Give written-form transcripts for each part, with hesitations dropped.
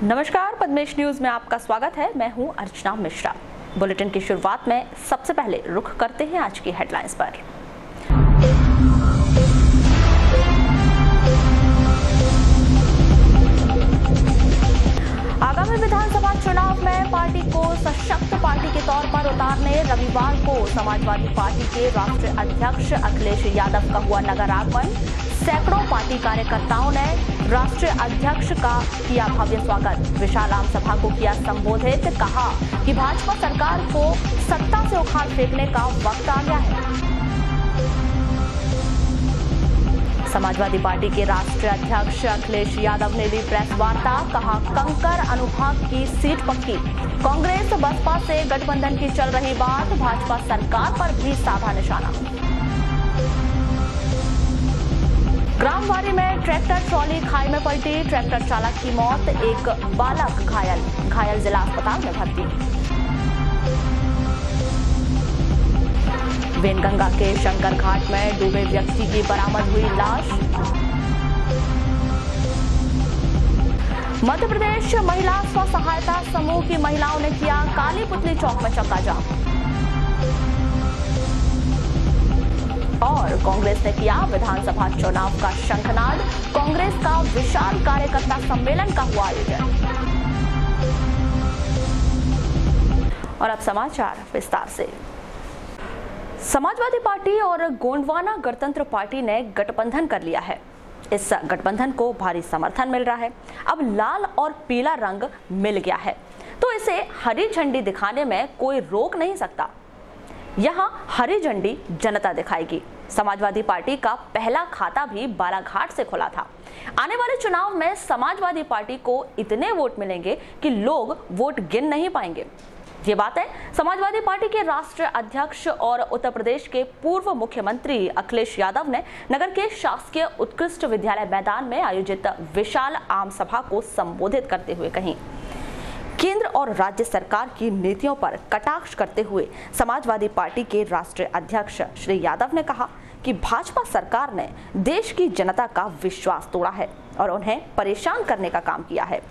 नमस्कार, पद्मेश न्यूज में आपका स्वागत है। मैं हूं अर्चना मिश्रा। बुलेटिन की शुरुआत में सबसे पहले रुख करते हैं आज की हेडलाइंस पर। आगामी विधानसभा चुनाव में पार्टी को सशक्त पार्टी के तौर पर उतारने रविवार को समाजवादी पार्टी के राष्ट्रीय अध्यक्ष अखिलेश यादव का हुआ नगर आगमन। सैकड़ों पार्टी कार्यकर्ताओं ने राष्ट्रीय अध्यक्ष का किया भव्य स्वागत। विशाल आम सभा को किया संबोधित। कहा कि भाजपा सरकार को सत्ता से उखाड़ फेंकने का वक्त आ गया है। समाजवादी पार्टी के राष्ट्रीय अध्यक्ष अखिलेश यादव ने दी प्रेस वार्ता। कहा कंकर अनुभाग की सीट पक्की। कांग्रेस बसपा से गठबंधन की चल रही बात, भाजपा सरकार पर भी साधा निशाना। ग्रामवारी में ट्रैक्टर ट्रॉली खाई में पलटी, ट्रैक्टर चालक की मौत, एक बालक घायल जिला अस्पताल में भर्ती। वेनगंगा के शंकर घाट में डूबे व्यक्ति की बरामद हुई लाश। मध्य प्रदेश महिला स्व सहायता समूह की महिलाओं ने किया काली पुतली चौक में चक्का जाम। और कांग्रेस ने किया विधानसभा चुनाव का शंखनाद। कांग्रेस का विशाल कार्यकर्ता सम्मेलन का हुआ आयोजन। और अब समाचार विस्तार से। समाजवादी पार्टी और गोंडवाना गणतंत्र पार्टी ने गठबंधन कर लिया है। इस गठबंधन को भारी समर्थन मिल रहा है। अब लाल और पीला रंग मिल गया है तो इसे हरी झंडी दिखाने में कोई रोक नहीं सकता। यहां हरी झंडी जनता दिखाएगी। समाजवादी पार्टी का पहला खाता भी बालाघाट से खुला था। आने वाले चुनाव में समाजवादी पार्टी को इतने वोट मिलेंगे कि लोग वोट गिन नहीं पाएंगे। ये बातें समाजवादी पार्टी के राष्ट्रीय अध्यक्ष और उत्तर प्रदेश के पूर्व मुख्यमंत्री अखिलेश यादव ने नगर के शासकीय उत्कृष्ट विद्यालय मैदान में आयोजित विशाल आम सभा को संबोधित करते हुए कही। केंद्र और राज्य सरकार की नीतियों पर कटाक्ष करते हुए समाजवादी पार्टी के राष्ट्रीय अध्यक्ष श्री यादव ने कहा कि भाजपा सरकार ने देश की जनता का विश्वास तोड़ा है और उन्हें परेशान करने का काम किया है।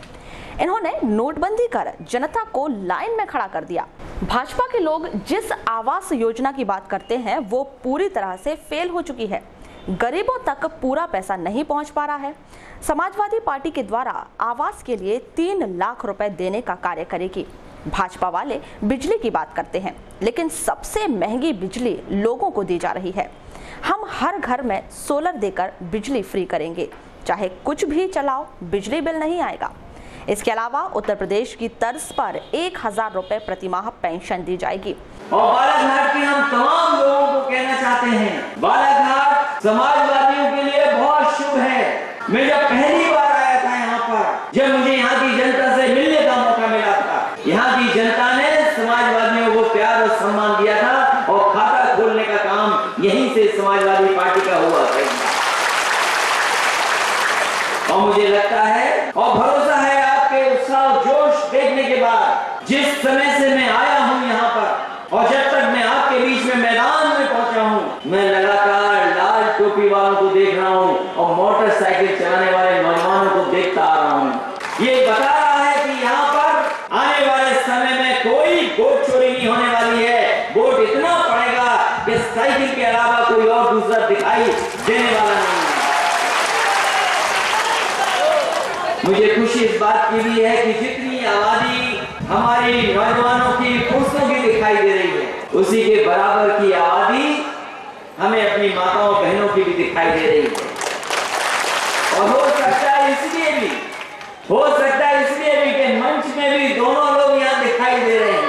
इन्होंने नोटबंदी कर जनता को लाइन में खड़ा कर दिया। भाजपा के लोग जिस आवास योजना की बात करते हैं वो पूरी तरह से फेल हो चुकी है। गरीबों तक पूरा पैसा नहीं पहुंच पा रहा है। समाजवादी पार्टी के द्वारा आवास के लिए 3 लाख रुपए देने का कार्य करेगी। भाजपा वाले बिजली की बात करते हैं लेकिन सबसे महंगी बिजली लोगों को दी जा रही है। हम हर घर में सोलर देकर बिजली फ्री करेंगे, चाहे कुछ भी चलाओ बिजली बिल नहीं आएगा। इसके अलावा उत्तर प्रदेश की तर्ज पर 1000 रुपए प्रति माह पेंशन दी जाएगी। और बालाघाट के हम तमाम लोगों को कहना चाहते हैं, बालाघाट समाजवादियों के लिए बहुत शुभ है। मैं जब पहली बार आया था यहाँ पर, जब मुझे यहाँ की जनता से मिलने का मौका मिला था, यहाँ की जनता ने समाजवादियों को प्यार और सम्मान दिया था और खाता खोलने का काम यहीं से समाजवादी पार्टी का हुआ था। और मुझे लगता है और भरोसा है आपके उत्साह जोश देखने के बाद, जिस समय से मैं आया हूँ यहाँ पर और जब तक मैं आपके बीच में मैदान में पहुंचा हूँ, मैं लगातार लाल टोपी वालों को देख रहा हूँ और मोटरसाइकिल चलाने वाले नौजवानों को देखता आ रहा हूँ। ये बता रहा है कि यहाँ पर आने वाले समय में कोई वोट चोरी नहीं होने वाली है। वोट इतना पड़ेगा कि साइकिल के अलावा कोई और दूसरा दिखाई देने वाला नहीं है। मुझे खुशी इस बात की भी है कि जितनी आबादी हमारी नौजवानों की पुरुषों की दिखाई दे रही है, उसी के बराबर की आबादी हमें अपनी माताओं बहनों की भी दिखाई दे रही है। और हो सकता है इसलिए भी कि मंच में भी दोनों लोग यहाँ दिखाई दे रहे हैं।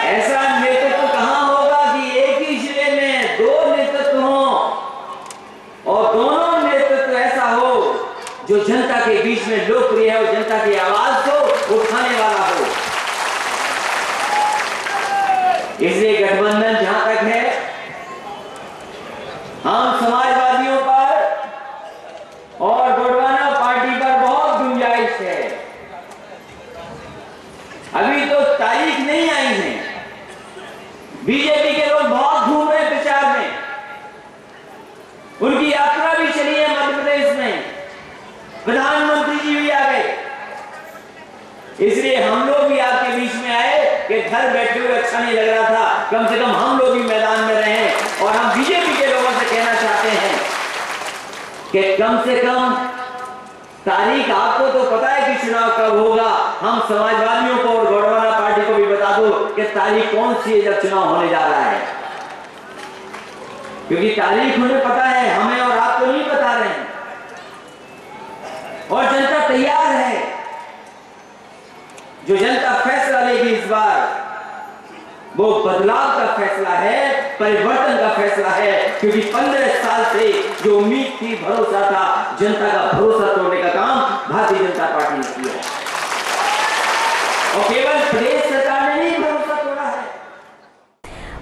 ऐसा नेतृत्व कहाँ होगा कि एक ही जिले में 2 नेतृत्व हो और दोनों नेतृत्व ऐसा हो जो जनता के बीच में लोकप्रिय है और जनता की आवाज को उठाने वाला हो। इसलिए गठबंधन जहां तक है, हम समाजवादियों पर और गोंडवाना पार्टी पर बहुत गुंजाइश है। अभी तो तारीख नहीं आई है। बीजेपी के लोग बहुत घूम रहे प्रचार में, उनकी यात्रा घर बैठे हुए अच्छा नहीं लग रहा था, कम से कम हम लोग भी मैदान में रहें। और हम बीजेपी के लोगों से कहना चाहते हैं कि कम से कम तारीख आपको तो पता है कि चुनाव कब होगा, हम समाजवादियों को और गोंडवाना पार्टी को भी बता दो कि तारीख कौन सी है जब चुनाव होने जा रहा है, क्योंकि तारीख उन्हें पता है, हमें और आपको नहीं बता रहे हैं। और जनता तैयार है। जो जनता फैसला लेगी इस बार वो बदलाव का फैसला है, परिवर्तन का फैसला है, क्योंकि 15 साल से जो उम्मीद थी, भरोसा था, जनता का भरोसा तोड़ने का काम भारतीय जनता पार्टी ने किया और केवल प्रदेश सरकार ने नहीं भरोसा तोड़ा है।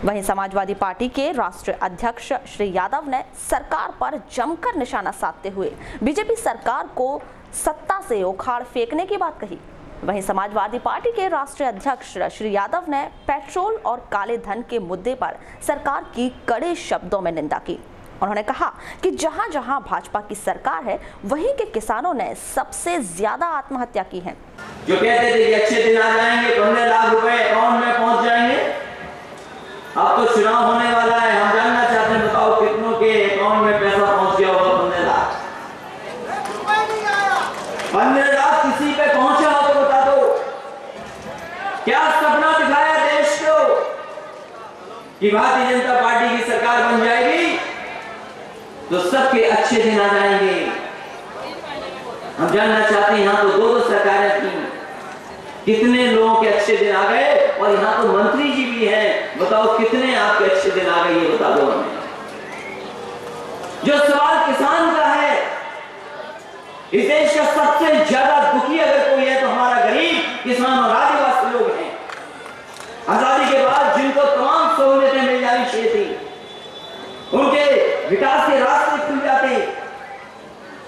वहीं समाजवादी पार्टी के राष्ट्रीय अध्यक्ष श्री यादव ने सरकार पर जमकर निशाना साधते हुए बीजेपी सरकार को सत्ता से उखाड़ फेंकने की बात कही। वहीं समाजवादी पार्टी के राष्ट्रीय अध्यक्ष श्री यादव ने पेट्रोल और काले धन के मुद्दे पर सरकार की कड़े शब्दों में निंदा की। उन्होंने कहा कि जहां जहां भाजपा की सरकार है वहीं के किसानों ने सबसे ज्यादा आत्महत्या की है। जो कहते थे कि अच्छे दिन आ जाएंगे, 15 लाख रुपए अकाउंट में पहुंच जाएंगे, अब तो चुनाव होने वाला है, हम जानना चाहते हैं, बताओ कितनों के अकाउंट में पैसा पहुंच गया होगा? 15 लाख। 15 लाख किसी पे पहुंचा हो तो बता दो। क्या सपना दिखाया देश को कि भारतीय जनता पार्टी की सरकार बन जाएगी तो सबके अच्छे दिन आ जाएंगे? हम जानना चाहते हैं, यहां तो 2 सरकारें थी, कितने लोगों के अच्छे दिन आ गए? और यहां तो मंत्री जी भी हैं, बताओ कितने आपके अच्छे दिन आ गए, ये बता दो हमें। जो सवाल किसान का है, इस देश का सबसे ज्यादा दुखी अगर कोई है तो हमारा गरीब किसान और आदिवासी लोग हैं। आजादी के बाद जिनको तमाम सहूलियतें मिल जानी चाहिए थी, उनके विकास के रास्ते खुल जाते,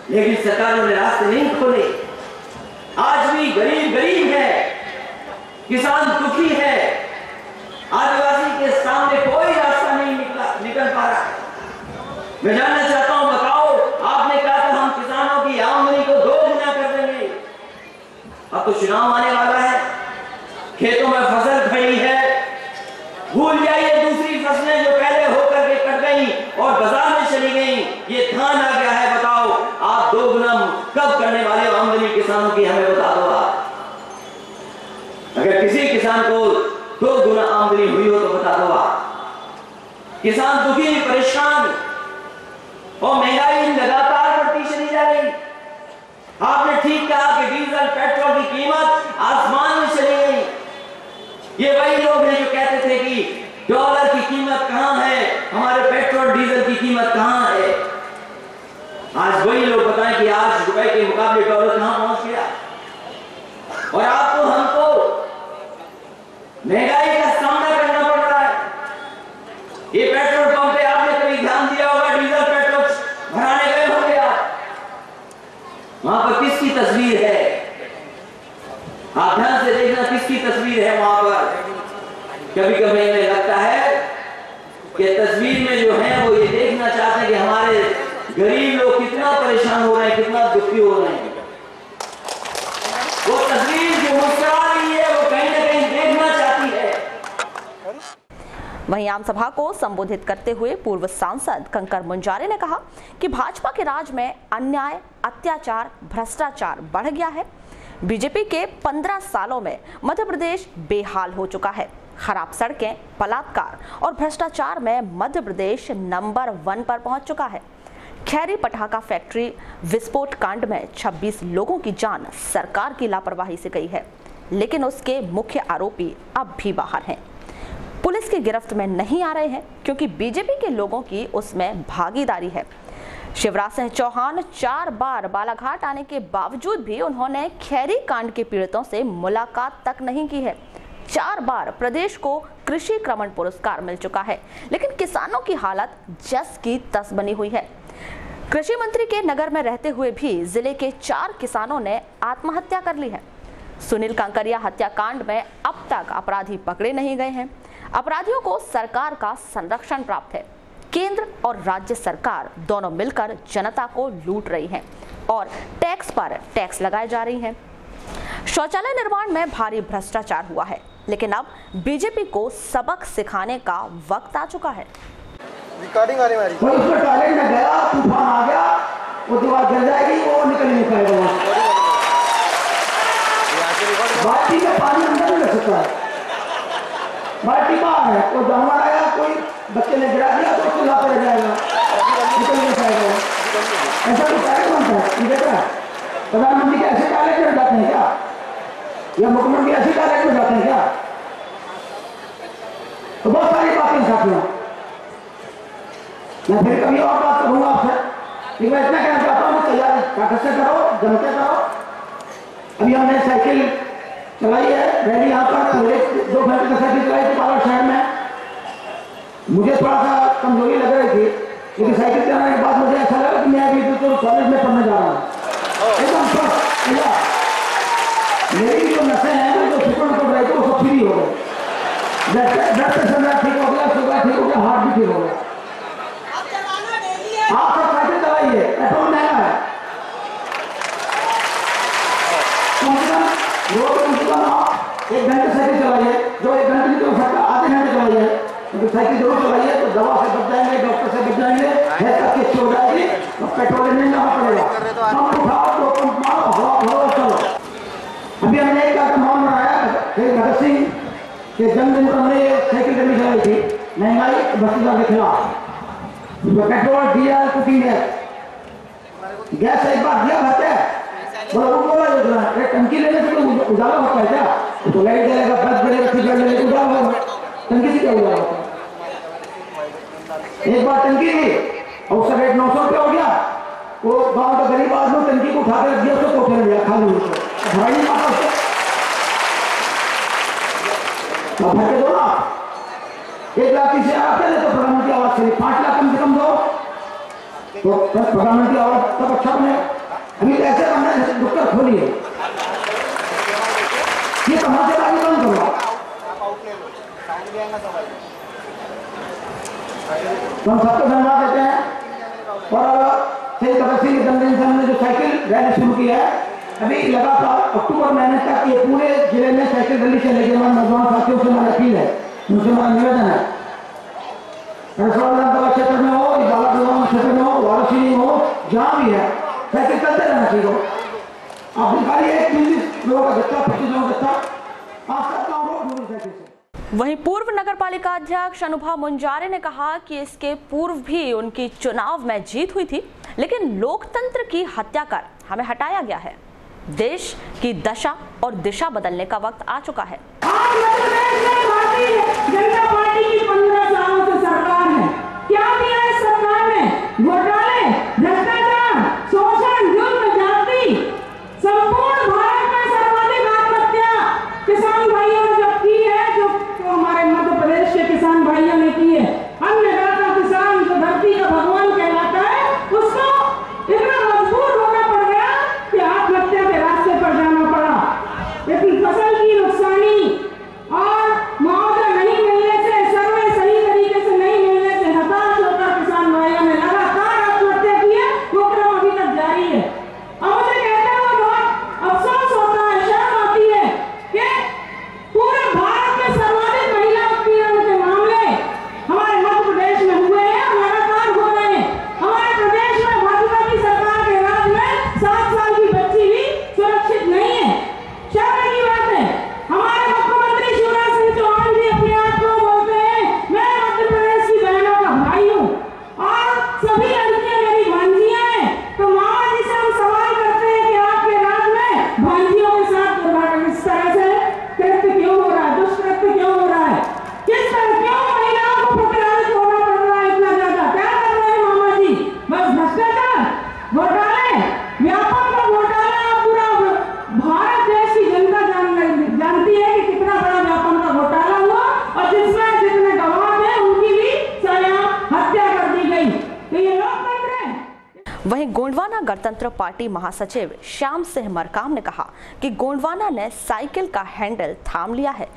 लेकिन सरकारों ने रास्ते नहीं खोले। आज भी गरीब गरीब है, किसान दुखी है, आदिवासी के सामने कोई रास्ता नहीं निकल पा रहा। मैं जानना चाहता हूं, बताओ, आपने कहा था हम किसानों की आमदनी को 2 गुना कर देंगे, अब तो चुनाव आने वाला है, खेतों में फसल खड़ी है, भूल जाइए दूसरी फसलें जो पहले होकर के कट गई और बाजार में चली गई, ये धान आ गया है, बताओ आप 2 गुना कब करने वाले हो आमदनी किसानों की, हमें बता दो आप। अगर किसी किसान को 2 गुना आमदनी हुई हो तो बता दो आप। किसान दुखी, परेशान और महंगाई लगातार बढ़ती चली जा रही। आपने ठीक कहा कि डीजल पेट्रोल की कीमत आसमान में चली गई। ये वही लोग हैं जो कहते थे कि डॉलर की कीमत कहां है, हमारे पेट्रोल डीजल की कीमत कहां है। आज वही लोग बताएं कि आज रुपए के मुकाबले डॉलर कहां पहुंच गया। और आपको हमको महंगाई का सामना करना पड़ रहा है। ये पेट्रोल पंप पे आपने कभी ध्यान दिया होगा, डीजल पेट्रोल भराने गए होंगे आप, वहां पर किसकी तस्वीर है? आप ध्यान से देखना किसकी तस्वीर है वहां पर। कभी कभी हमें लगता है कि तस्वीर में जो है वो ये देखना चाहते हैं कि हमारे गरीब लोग कितना परेशान हो रहे हैं, कितना दुखी हो रहे हैं। वो तस्वीर जो मुस्कुरा रही है वो कहीं ना कहीं देखना चाहती है। वहीं आम सभा को संबोधित करते हुए पूर्व सांसद कंकर मुंजारे ने कहा कि भाजपा के राज में अन्याय, अत्याचार, भ्रष्टाचार बढ़ गया है। बीजेपी के 15 सालों में मध्य प्रदेश बेहाल हो चुका है। खराब सड़कें, बलात्कार और भ्रष्टाचार में मध्य प्रदेश नंबर 1 पर पहुंच चुका है। खैरी पटाखा फैक्ट्री विस्फोट कांड में 26 लोगों की जान सरकार की लापरवाही से गई है, लेकिन उसके मुख्य आरोपी अब भी बाहर हैं। पुलिस की गिरफ्त में नहीं आ रहे हैं क्योंकि बीजेपी के लोगों की उसमें भागीदारी है। शिवराज सिंह चौहान 4 बार बालाघाट आने के बावजूद भी उन्होंने खैरी कांड के पीड़ितों से मुलाकात तक नहीं की है। 4 बार प्रदेश को कृषि क्रमण पुरस्कार मिल चुका है, लेकिन किसानों की हालत जस की तस बनी हुई है। कृषि मंत्री के नगर में रहते हुए भी जिले के 4 किसानों ने आत्महत्या कर ली है। सुनील कांकरिया हत्याकांड में अब तक अपराधी पकड़े नहीं गए हैं। अपराधियों को सरकार का संरक्षण प्राप्त है। केंद्र और राज्य सरकार दोनों मिलकर जनता को लूट रही हैं और टैक्स पर टैक्स लगाए जा रही हैं। शौचालय निर्माण में भारी भ्रष्टाचार हुआ है। लेकिन अब बीजेपी को सबक सिखाने का वक्त आ चुका है। रिकॉर्डिंग आने वाली कोई उसमें टॉयलेट में गया, तूफान आ गया, वो दीवार गिर जाएगी, वो निकल नहीं पाएगा वहां। बाल्टी में पानी अंदर नहीं रह सकता है, बाल्टी बाहर है। कोई जानवर आया, कोई बच्चे ने गिरा दिया तो चिल्लाते रह जाएगा, निकल नहीं पाएगा। ऐसा तो टॉयलेट बनता है, देख रहा है। प्रधानमंत्री के ऐसे टॉयलेट में जाते हैं क्या, या मुख्यमंत्री ऐसे टॉयलेट में जाते हैं क्या? तो बहुत सारी बातें साथियों, मैं फिर कभी और बात करूंगा आपसे, लेकिन मैं इतना कहना चाहता हूँ, तैयारी ताकत से करो, जमते करो। अभी हमने साइकिल चलाई है, रैली यहाँ पर 2 घंटे की साइकिल चलाई थी बाबा शहर में। मुझे थोड़ा सा कमजोरी लग रही थी, लेकिन साइकिल चलाने के बाद मुझे ऐसा लगा कि मैं अभी तो कॉलेज में पढ़ने जा रहा हूँ, एकदम स्वस्थ। मेरी जो नसें हैं, जो सिकुड़ पड़ रही थी, वो सब फ्री हो गई। ब्लड प्रेशर मेरा ठीक हो गया, शुगर ठीक हो गया, हार्ट भी ठीक हो गया। आप सब साइकिल चलाइए, पेट्रोल महंगा है, कम से कम रोज कम से कम आप 1 घंटे साइकिल चलाइए। जो 1 घंटे नहीं चल सकता, आधे घंटे चलाइए, लेकिन साइकिल जरूर चलाइए। तो दवा से बच जाएंगे, डॉक्टर से बच जाएंगे, हेल्थ अच्छी हो जाएगी, तो पेट्रोल नहीं जाना पड़ेगा। पंप उठाओ तो पंप मारो, हवा चलो। अभी हमने एक माहौल बनाया, भगत सिंह के जन्मदिन पर हमने साइकिल रैली चलाई थी, महंगाई भ्रष्टाचार के खिलाफ। पेट्रोल, डीजल, कुकिंग गैस एक बार दिया भरते हैं, बोला योजना है, टंकी लेने से तो उजाला होता है क्या? तो लाइट जलेगा, बल्ब जलेगा, फिर जलेगा, उजाला होगा। टंकी से क्या उजाला होता है? एक बार टंकी ली और उसका रेट 900 रुपया हो गया। वो गांव का गरीब आदमी टंकी को उठा कर रख दिया, उसको कोठे में दिया, खाली उसको भराई नहीं पाता उसको, तो भर के दो ना। 1 लाख 30,000 आते हैं तो प्रधानमंत्री आवास के लिए 5 लाख कम से कम दो, तो प्रधानमंत्री आवास तब अच्छा बने। अभी तो ऐसे बनना है, डॉक्टर खोलिए, ये तमाशेबाजी बंद करो। तो हम सबको धन्यवाद देते हैं। और शहीद भगत सिंह के जन्मदिन से हमने जो साइकिल रैली शुरू की है, अभी लगातार अक्टूबर महीने तक ये पूरे जिले में साइकिल रैली चलेगी। हमारे नौजवान साथियों से हमारी अपील है, उनसे हमारा निवेदन है, विधानसभा क्षेत्र में हो, बालाप्रधान क्षेत्र में हो, वाराणसी हो, जहाँ भी है, साइकिल चलते रहना चाहिए। आप निकालिए 20 लोगों का जत्था, 25 लोगों का जत्था, आप सकता हूँ साइकिल से। वहीं पूर्व नगर पालिका अध्यक्ष अनुभव मुंजारे ने कहा कि इसके पूर्व भी उनकी चुनाव में जीत हुई थी, लेकिन लोकतंत्र की हत्या कर हमें हटाया गया है। देश की दशा और दिशा बदलने का वक्त आ चुका है। आज मध्य प्रदेश में भारतीय जनता पार्टी की 15 सालों से सरकार है। क्या किया है सरकार ने? घोटाले, भ्रष्टाचार, शोषण, जुल्म, जाति, संपूर्ण भारत में सर्वाधिक आत्महत्या किसान भाइयों ने जब की है, जो हमारे मध्य प्रदेश के किसान भाइयों ने की है। अन्नदाता किसान जो धरती का भगवान कहलाता है, उसको इतना मजबूर होना पड़ गया कि आत्महत्या के रास्ते पर जाना पड़ा। लेकिन फसल की नुकसानी और मुआवजा नहीं मिलने से, सर्वे सही तरीके से नहीं मिलने से हताश होकर किसान भाइयों ने लगातार आत्महत्या की है। वो क्रम अभी तक जारी है। अब मुझे कहते हुए बहुत अफसोस होता है, शर्म आती है कि पूरे भारत में सर्वाधिक महिला उत्पीड़न के मामले हमारे मध्य प्रदेश में हुए हैं, लगातार हो रहे हैं। हमारे प्रदेश में भाजपा की सरकार के राज में 7 साल की बच्ची भी सुरक्षित नहीं है। शर्म की बात है। हमारे मुख्यमंत्री शिवराज सिंह चौहान जी अपने आप को बोलते हैं, मैं मध्य प्रदेश की बहनों का भाई हूँ और सभी लड़कियां मेरी भांजियां हैं। तो मामा जी से हम सवाल करते हैं कि आपके राज में भांजियों के साथ इस तरह से कृत्य क्यों हो रहा है, दुष्कृत्य क्यों हो रहा है? किस तरह क्यों महिलाओं को प्रताड़ित होना पड़ रहा है इतना ज्यादा? क्या कर रहे हैं मामा जी? बस भ्रष्टाचार, घोटाले, व्यापक का घोटाला। पूरा भारत देश की जनता जानती है कि कितना बड़ा व्यापक का घोटाला हुआ और जिसमें जितने गवाह थे उनकी भी सरेआम हत्या कर दी गई। तो ये लोकतंत्र है। वहीं गोंडवाना गणतंत्र पार्टी महासचिव श्याम सिंह मरकाम ने कहा कि गोंडवाना ने साइकिल का हैंडल थाम लिया है,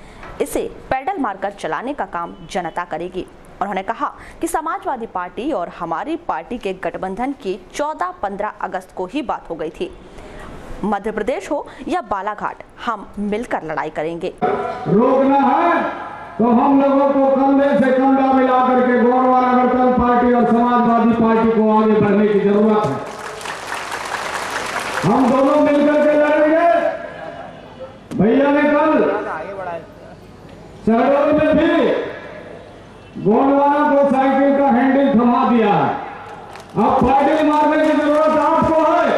इसे पैडल मारकर चलाने का काम जनता करेगी। उन्होंने कहा कि समाजवादी पार्टी और हमारी पार्टी के गठबंधन की 14-15 अगस्त को ही बात हो गई थी। मध्य प्रदेश हो या बालाघाट, हम मिलकर लड़ाई करेंगे। रोकना है तो हम लोगों को कंधे से कंधा मिला करके गोंडवाना गणतंत्र पार्टी और समाजवादी पार्टी को आगे बढ़ने की जरूरत है। हम दोनों मिलकर के लड़ेंगे। भैया ने कल शहडोल में भी गोंडवाना को साइकिल का हैंडल थमा दिया है। अब पार्टी मारने की जरूरत आपको है,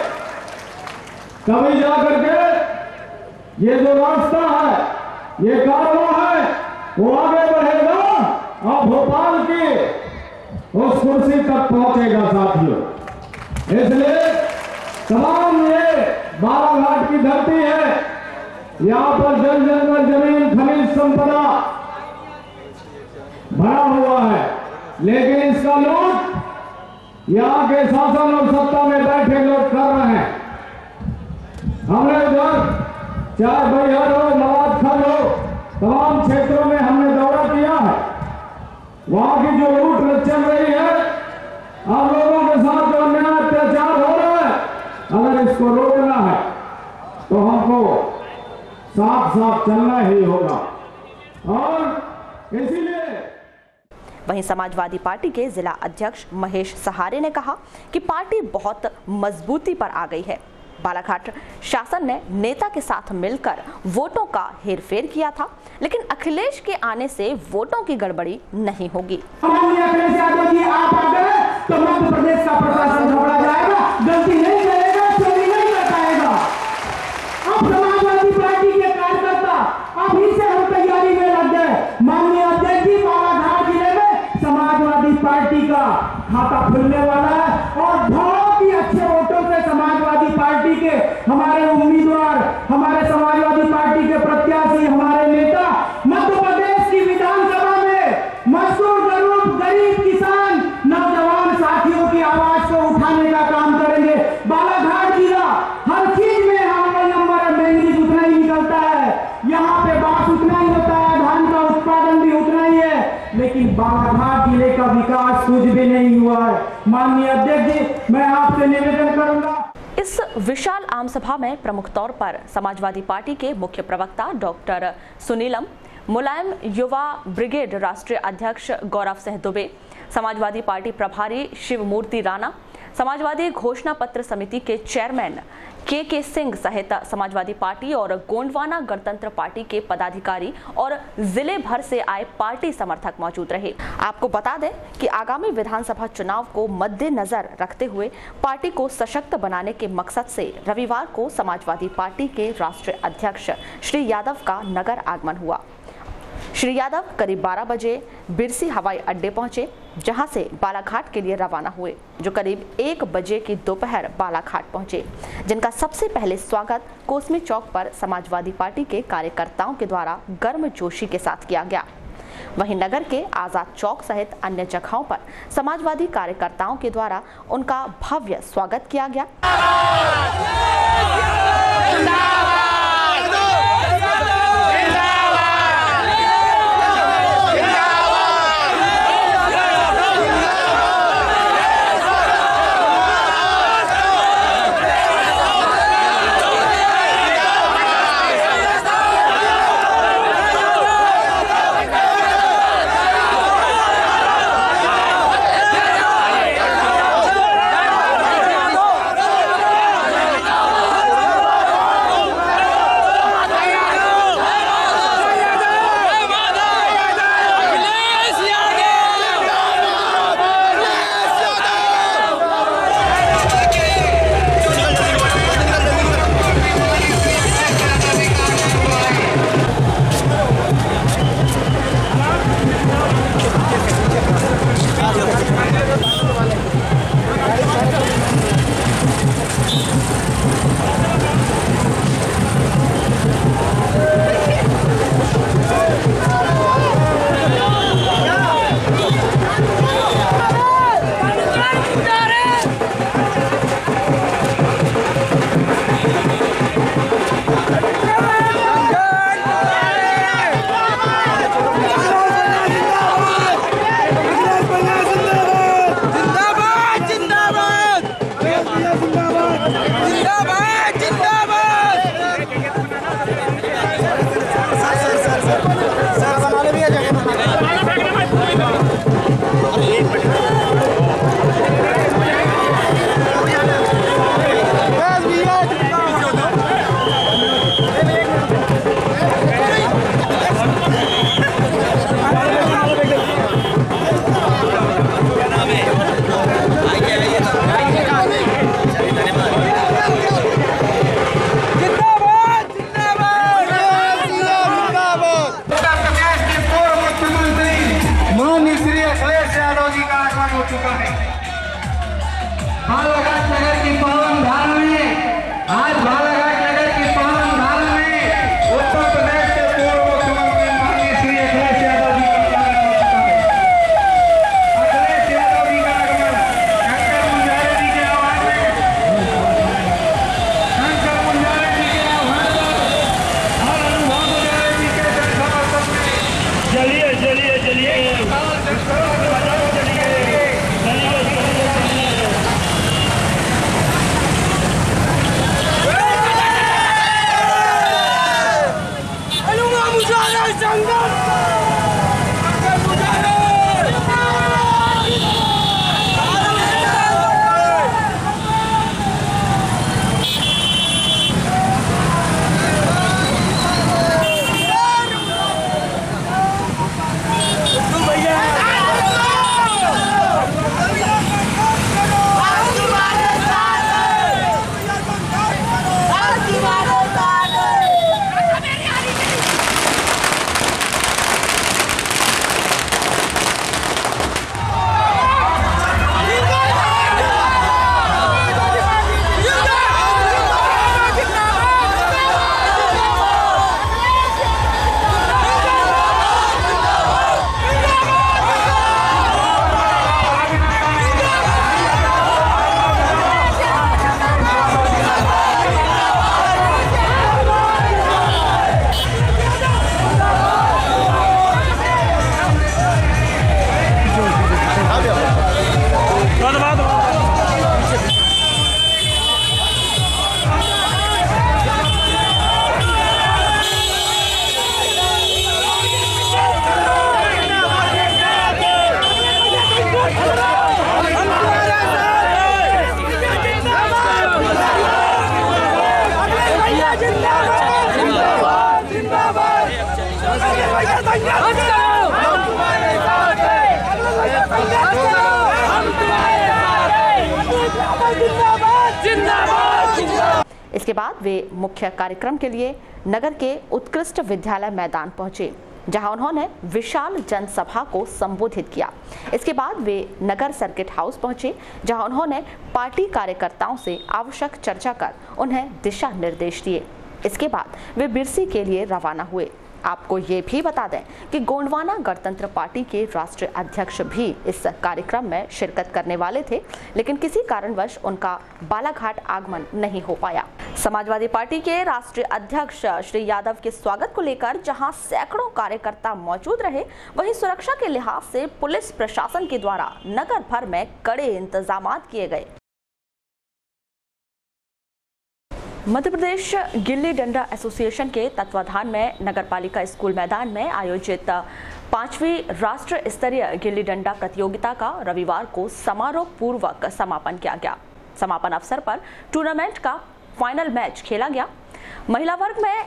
तभी जाकर के ये जो रास्ता है, ये कारवां है, वो आगे बढ़ेगा और भोपाल की उस कुर्सी तक पहुंचेगा साथियों। इसलिए तमाम ये बालाघाट की धरती है, यहाँ पर जल जंगल जमीन खनिज संपदा भरा हुआ है, लेकिन इसका लूट यहाँ के शासन और सत्ता में बैठे लोग कर रहे हैं। हमने उधर चाहे बैहर हो, नवाबखंड हो, तमाम क्षेत्रों में हमने दौरा किया है। वहां की जो लूट चल रही है, आप लोगों के साथ जो अन्याय अत्याचार हो रहा है, अगर इसको रोकना है तो हमको साथ साथ चलना ही होगा। और इसीलिए वहीं समाजवादी पार्टी के जिला अध्यक्ष महेश सहारे ने कहा कि पार्टी बहुत मजबूती पर आ गई है। बालाघाट शासन ने नेता के साथ मिलकर वोटों का हेरफेर किया था, लेकिन अखिलेश के आने से वोटों की गड़बड़ी नहीं होगी। अखिलेश यादव जी आप आ गए तो मध्य प्रदेश का प्रशासन घबरा जाएगा, गलती नहीं करेगा, चोरी नहीं कर पाएगा। अब समाजवादी पार्टी के कार्यकर्ता अभी से हम तैयारी में लग गए। माननीय अध्यक्ष जी, बालाघाट जिले में समाजवादी पार्टी का खाता खुलने वाला है और बहुत ही अच्छे वोटों से समाजवादी पार्टी के हमारे उम्मीदवार, हमारे समाजवादी पार्टी के प्रत्याशी, हमारे नेता मध्य प्रदेश की विधानसभा में मजदूर, गरीब किसान, नौजवान साथियों की आवाज को उठाने का काम करेंगे। बालाघाट जिला हर चीज में हमारा नंबर मैंगनीज उतना ही निकलता है, यहाँ पे बांस उतना ही होता है, धान का उत्पादन भी उतना ही है, लेकिन बालाघाट जिले का विकास कुछ भी नहीं हुआ है। माननीय अध्यक्ष जी, मैं आपसे निवेदन करूंगा। इस विशाल आम सभा में प्रमुख तौर पर समाजवादी पार्टी के मुख्य प्रवक्ता डॉक्टर सुनीलम, मुलायम युवा ब्रिगेड राष्ट्रीय अध्यक्ष गौरव सिंह दुबे, समाजवादी पार्टी प्रभारी शिवमूर्ति राणा, समाजवादी घोषणा पत्र समिति के चेयरमैन के सिंह सहित समाजवादी पार्टी और गोंडवाना गणतंत्र पार्टी के पदाधिकारी और जिले भर से आए पार्टी समर्थक मौजूद रहे। आपको बता दें कि आगामी विधानसभा चुनाव को मद्देनजर रखते हुए पार्टी को सशक्त बनाने के मकसद से रविवार को समाजवादी पार्टी के राष्ट्रीय अध्यक्ष श्री यादव का नगर आगमन हुआ। श्री यादव करीब 12 बजे बिरसी हवाई अड्डे पहुंचे, जहां से बालाघाट के लिए रवाना हुए, जो करीब 1 बजे की दोपहर बालाघाट पहुंचे, जिनका सबसे पहले स्वागत कोसमी चौक पर समाजवादी पार्टी के कार्यकर्ताओं के द्वारा गर्मजोशी के साथ किया गया। वहीं नगर के आजाद चौक सहित अन्य जगहों पर समाजवादी कार्यकर्ताओं के द्वारा उनका भव्य स्वागत किया गया। अखिलेश यादव जी का आगमन हो चुका है। बालाघाट नगर की पावन धारा में आज बालाघाट नगर की पावन धारा में उत्तर प्रदेश के पूर्व मुख्यमंत्री माननीय श्री अखिलेश यादव जी का आगमन हो चुका है। अखिलेश यादव जी का आगमन शंकर मुंजारे जी के आह्वान में, शंकर मुंजारे जी के आह्वान पर और अनुभव मुंजारे जी के समर्थन में चलिए चलिए चलिए इसके बाद वे मुख्य कार्यक्रम के लिए नगर के उत्कृष्ट विद्यालय मैदान पहुंचे, जहां उन्होंने विशाल जनसभा को संबोधित किया। इसके बाद वे नगर सर्किट हाउस पहुंचे, जहां उन्होंने पार्टी कार्यकर्ताओं से आवश्यक चर्चा कर उन्हें दिशा निर्देश दिए। इसके बाद वे बिरसी के लिए रवाना हुए। आपको ये भी बता दें कि गोंडवाना गणतंत्र पार्टी के राष्ट्रीय अध्यक्ष भी इस कार्यक्रम में शिरकत करने वाले थे, लेकिन किसी कारणवश उनका बालाघाट आगमन नहीं हो पाया। समाजवादी पार्टी के राष्ट्रीय अध्यक्ष श्री यादव के स्वागत को लेकर जहां सैकड़ों कार्यकर्ता मौजूद रहे, वहीं सुरक्षा के लिहाज से पुलिस प्रशासन के द्वारा नगर भर में कड़े इंतजाम किए गए। मध्य प्रदेश गिल्ली डंडा एसोसिएशन के तत्वाधान में नगरपालिका स्कूल मैदान में आयोजित 5वीं राष्ट्र स्तरीय गिल्ली डंडा प्रतियोगिता का रविवार को समारोह पूर्वक समापन किया गया। समापन अवसर पर टूर्नामेंट का फाइनल मैच खेला गया। महिला वर्ग में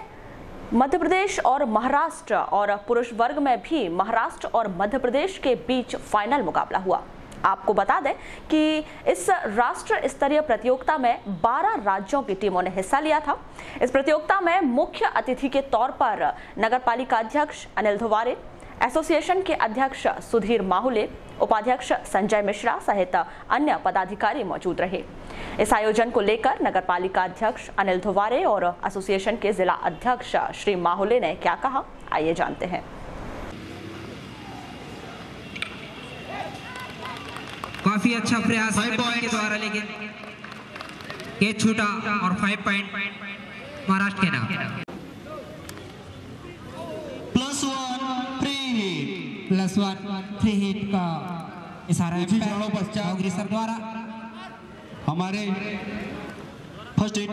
मध्य प्रदेश और महाराष्ट्र और पुरुष वर्ग में भी महाराष्ट्र और मध्य प्रदेश के बीच फाइनल मुकाबला हुआ। आपको बता दें कि इस राष्ट्र स्तरीय प्रतियोगिता में 12 राज्यों की टीमों ने हिस्सा लिया था। इस प्रतियोगिता में मुख्य अतिथि के तौर पर नगरपालिका अध्यक्ष अनिल धुवारे, एसोसिएशन के अध्यक्ष सुधीर माहुले, उपाध्यक्ष संजय मिश्रा सहित अन्य पदाधिकारी मौजूद रहे। इस आयोजन को लेकर नगरपालिका अध्यक्ष अनिल धुवारे और एसोसिएशन के जिला अध्यक्ष श्री माहुले ने क्या कहा, आइए जानते हैं। काफी अच्छा प्रयास के द्वारा, लेकिन कैच छूटा और 5 पॉइंट महाराष्ट्र के नाम। +1 फ्री हिट का इशारा सर द्वारा हमारे फर्स्ट हिट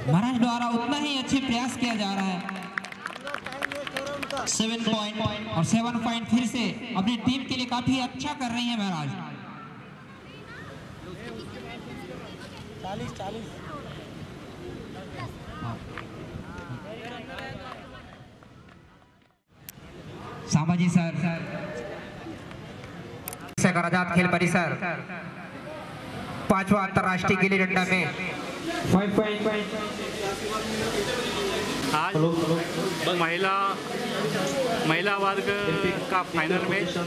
महाराष्ट्र द्वारा उतना ही अच्छे प्रयास किया जा रहा है। 7 पॉइंट और 7 पॉइंट फिर से अपनी टीम के लिए काफी अच्छा कर रही है महाराज। 40 सांबाजी सर आजाद खेल परिसर 5वां अंतरराष्ट्रीय गिल्ली डंडा में 5 पॉइंट आज महिला वर्ग का फाइनल मैच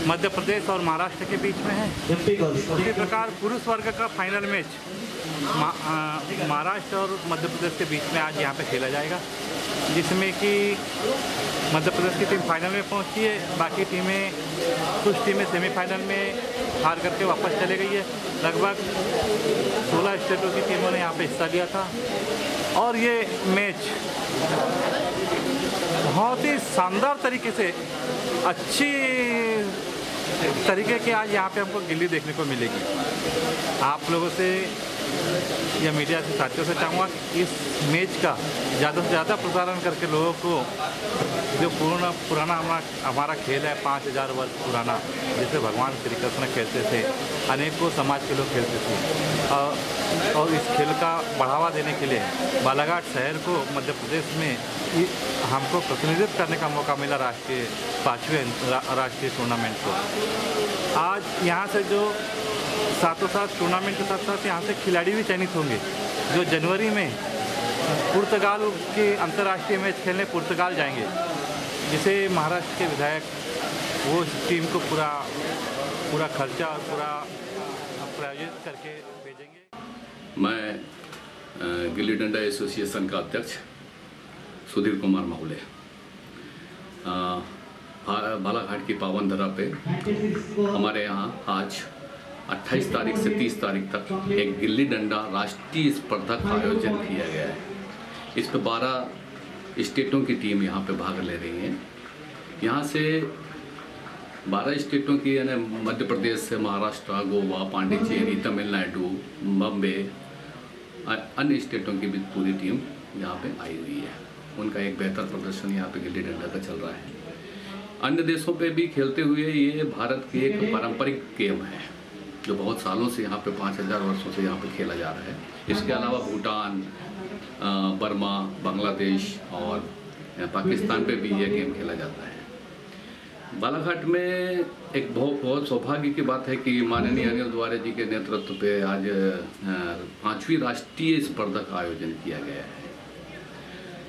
मध्य प्रदेश और महाराष्ट्र के बीच में है। उसी प्रकार पुरुष वर्ग का फाइनल मैच महाराष्ट्र और मध्य प्रदेश के बीच में आज यहाँ पे खेला जाएगा, जिसमें कि मध्य प्रदेश की टीम फाइनल में पहुँची है। बाकी टीमें कुछ टीमें सेमीफाइनल में हार करके वापस चले गई है। लगभग 16 स्टेटों की टीमों ने यहाँ पे हिस्सा लिया था और ये मैच बहुत ही शानदार तरीके से अच्छी तरीके के आज यहाँ पे हमको गिल्ली देखने को मिलेगी। आप लोगों से या मीडिया से साथियों से चाहूँगा कि इस मैच का ज़्यादा से ज़्यादा प्रसारण करके लोगों को जो पुराना हमारा खेल है 5000 वर्ष पुराना, जिसे भगवान श्री कृष्ण खेलते थे, अनेकों समाज के लोग खेलते थे, और इस खेल का बढ़ावा देने के लिए बालाघाट शहर को मध्य प्रदेश में हमको प्रतिनिधित्व करने का मौका मिला राष्ट्रीय 5वें राष्ट्रीय टूर्नामेंट को। आज यहाँ से जो साथों साथ टूर्नामेंट के साथ साथ यहाँ से खिलाड़ी भी चयनित होंगे जो जनवरी में पुर्तगाल के अंतर्राष्ट्रीय मैच खेलने पुर्तगाल जाएंगे, जिसे महाराष्ट्र के विधायक वो टीम को पूरा खर्चा और पूरा प्रायोजित करके भेजेंगे। मैं गिल्ली डंडा एसोसिएशन का अध्यक्ष सुधीर कुमार माहुले बालाघाट की पावन धरा पे हमारे यहाँ आज 28 तारीख से 30 तारीख तक एक गिल्ली डंडा राष्ट्रीय स्पर्धा का आयोजन किया गया है। इस पे 12 स्टेटों की टीम यहाँ पे भाग ले रही है। यहाँ से 12 स्टेटों की यानी मध्य प्रदेश से महाराष्ट्र, गोवा, पांडिचेरी, तमिलनाडु, बम्बे, अन्य स्टेटों की भी पूरी टीम यहाँ पे आई हुई है। उनका एक बेहतर प्रदर्शन यहाँ पे गिल्ली डंडा का चल रहा है। अन्य देशों पे भी खेलते हुए ये भारत की एक पारंपरिक गेम है जो बहुत सालों से यहाँ पे 5000 वर्षों से यहाँ पे खेला जा रहा है। इसके अलावा भूटान, बर्मा, बांग्लादेश और पाकिस्तान पे भी ये गेम खेला जाता है। बालाघाट में एक बहुत सौभाग्य की बात है कि माननीय अनिल द्वारे जी के नेतृत्व पे आज 5वीं राष्ट्रीय स्पर्धा का आयोजन किया गया है।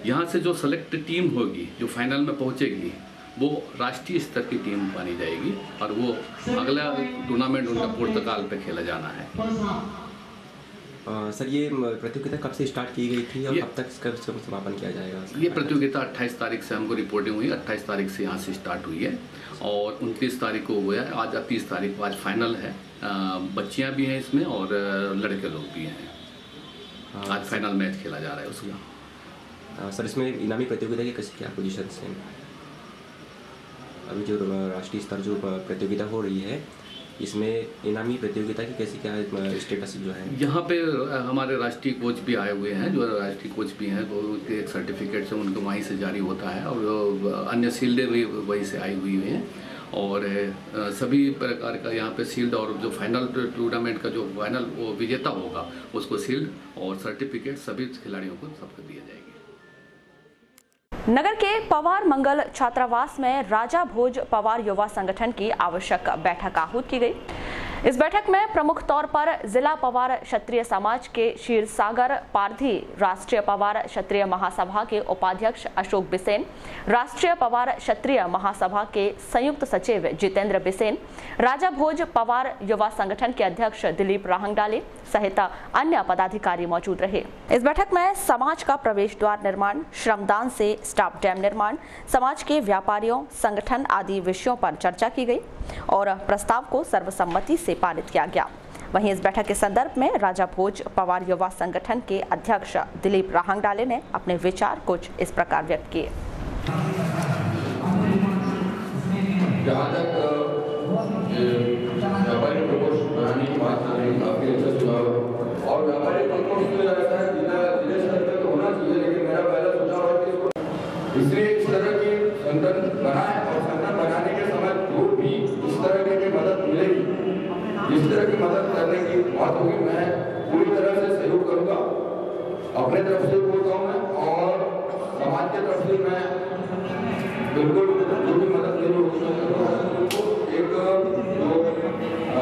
यहाँ से जो सेलेक्ट टीम होगी जो फाइनल में पहुँचेगी वो राष्ट्रीय स्तर की टीम मानी जाएगी और वो अगला टूर्नामेंट उनका पुर्तगाल पे खेला जाना है। सर, ये प्रतियोगिता कब से स्टार्ट की गई थी और कब तक इसका समापन किया जाएगा? ये प्रतियोगिता 28 तारीख से हमको रिपोर्टिंग हुई, 28 तारीख से यहाँ से स्टार्ट हुई है और 29 तारीख को हुआ है। आज 30 तारीख को आज फाइनल है। बच्चियाँ भी हैं इसमें और लड़के लोग भी हैं। आज फाइनल मैच खेला जा रहा है उसका। सर, इसमें इनामी प्रतियोगिता की कैसे क्या पोजीशन हैं? अभी जो राष्ट्रीय स्तर जो प्रतियोगिता हो रही है इसमें इनामी प्रतियोगिता की कैसी क्या स्टेटस जो है? यहाँ पे हमारे राष्ट्रीय कोच भी आए हुए हैं, जो राष्ट्रीय कोच भी हैं वो उनके एक सर्टिफिकेट से उनको वहीं से जारी होता है और अन्य शील्डें भी वहीं से आई हुई हैं और सभी प्रकार का यहाँ पे शील्ड और जो फाइनल टूर्नामेंट का जो फाइनल वो विजेता होगा उसको शील्ड और सर्टिफिकेट सभी खिलाड़ियों को सबको दिया जाएगी। नगर के पवार मंगल छात्रावास में राजा भोज पवार युवा संगठन की आवश्यक बैठक आहूत की गई। इस बैठक में प्रमुख तौर पर जिला पवार क्षत्रिय समाज के क्षीर सागर पारधी, राष्ट्रीय पवार क्षत्रिय महासभा के उपाध्यक्ष अशोक बिसेन, राष्ट्रीय पवार क्षत्रिय महासभा के संयुक्त सचिव जितेंद्र बिसेन, राजा भोज पवार युवा संगठन के अध्यक्ष दिलीप राहंगडाले सहित अन्य पदाधिकारी मौजूद रहे। इस बैठक में समाज का प्रवेश द्वार निर्माण, श्रमदान से स्टाफ डैम निर्माण, समाज के व्यापारियों, संगठन आदि विषयों पर चर्चा की गई और प्रस्ताव को सर्वसम्मति से पारित किया गया। वहीं इस बैठक के संदर्भ में राजा भोज पवार युवा संगठन के अध्यक्ष दिलीप राहंगडाले ने अपने विचार कुछ इस प्रकार व्यक्त किए। जहाँ तक व्यापारी प्रकोष्ठ बनाने की बात कर रही है, काफी अच्छा सुझाव है और व्यापारी प्रकोष्ठ तो ऐसा है जिले स्तर पर तो होना चाहिए, लेकिन मेरा पहला सुझाव है कि इसलिए इस तरह की संगठन बनाए और संगठन बनाने के समय जो भी इस तरह की मदद मिलेगी, इस तरह की मदद करने की बात होगी, मैं पूरी तरह से सहयोग करूँगा। अपने तरफ से बोलता हूँ मैं और समाज की तरफ से मैं बिल्कुल जो भी मदद मेरी होगी उनको एक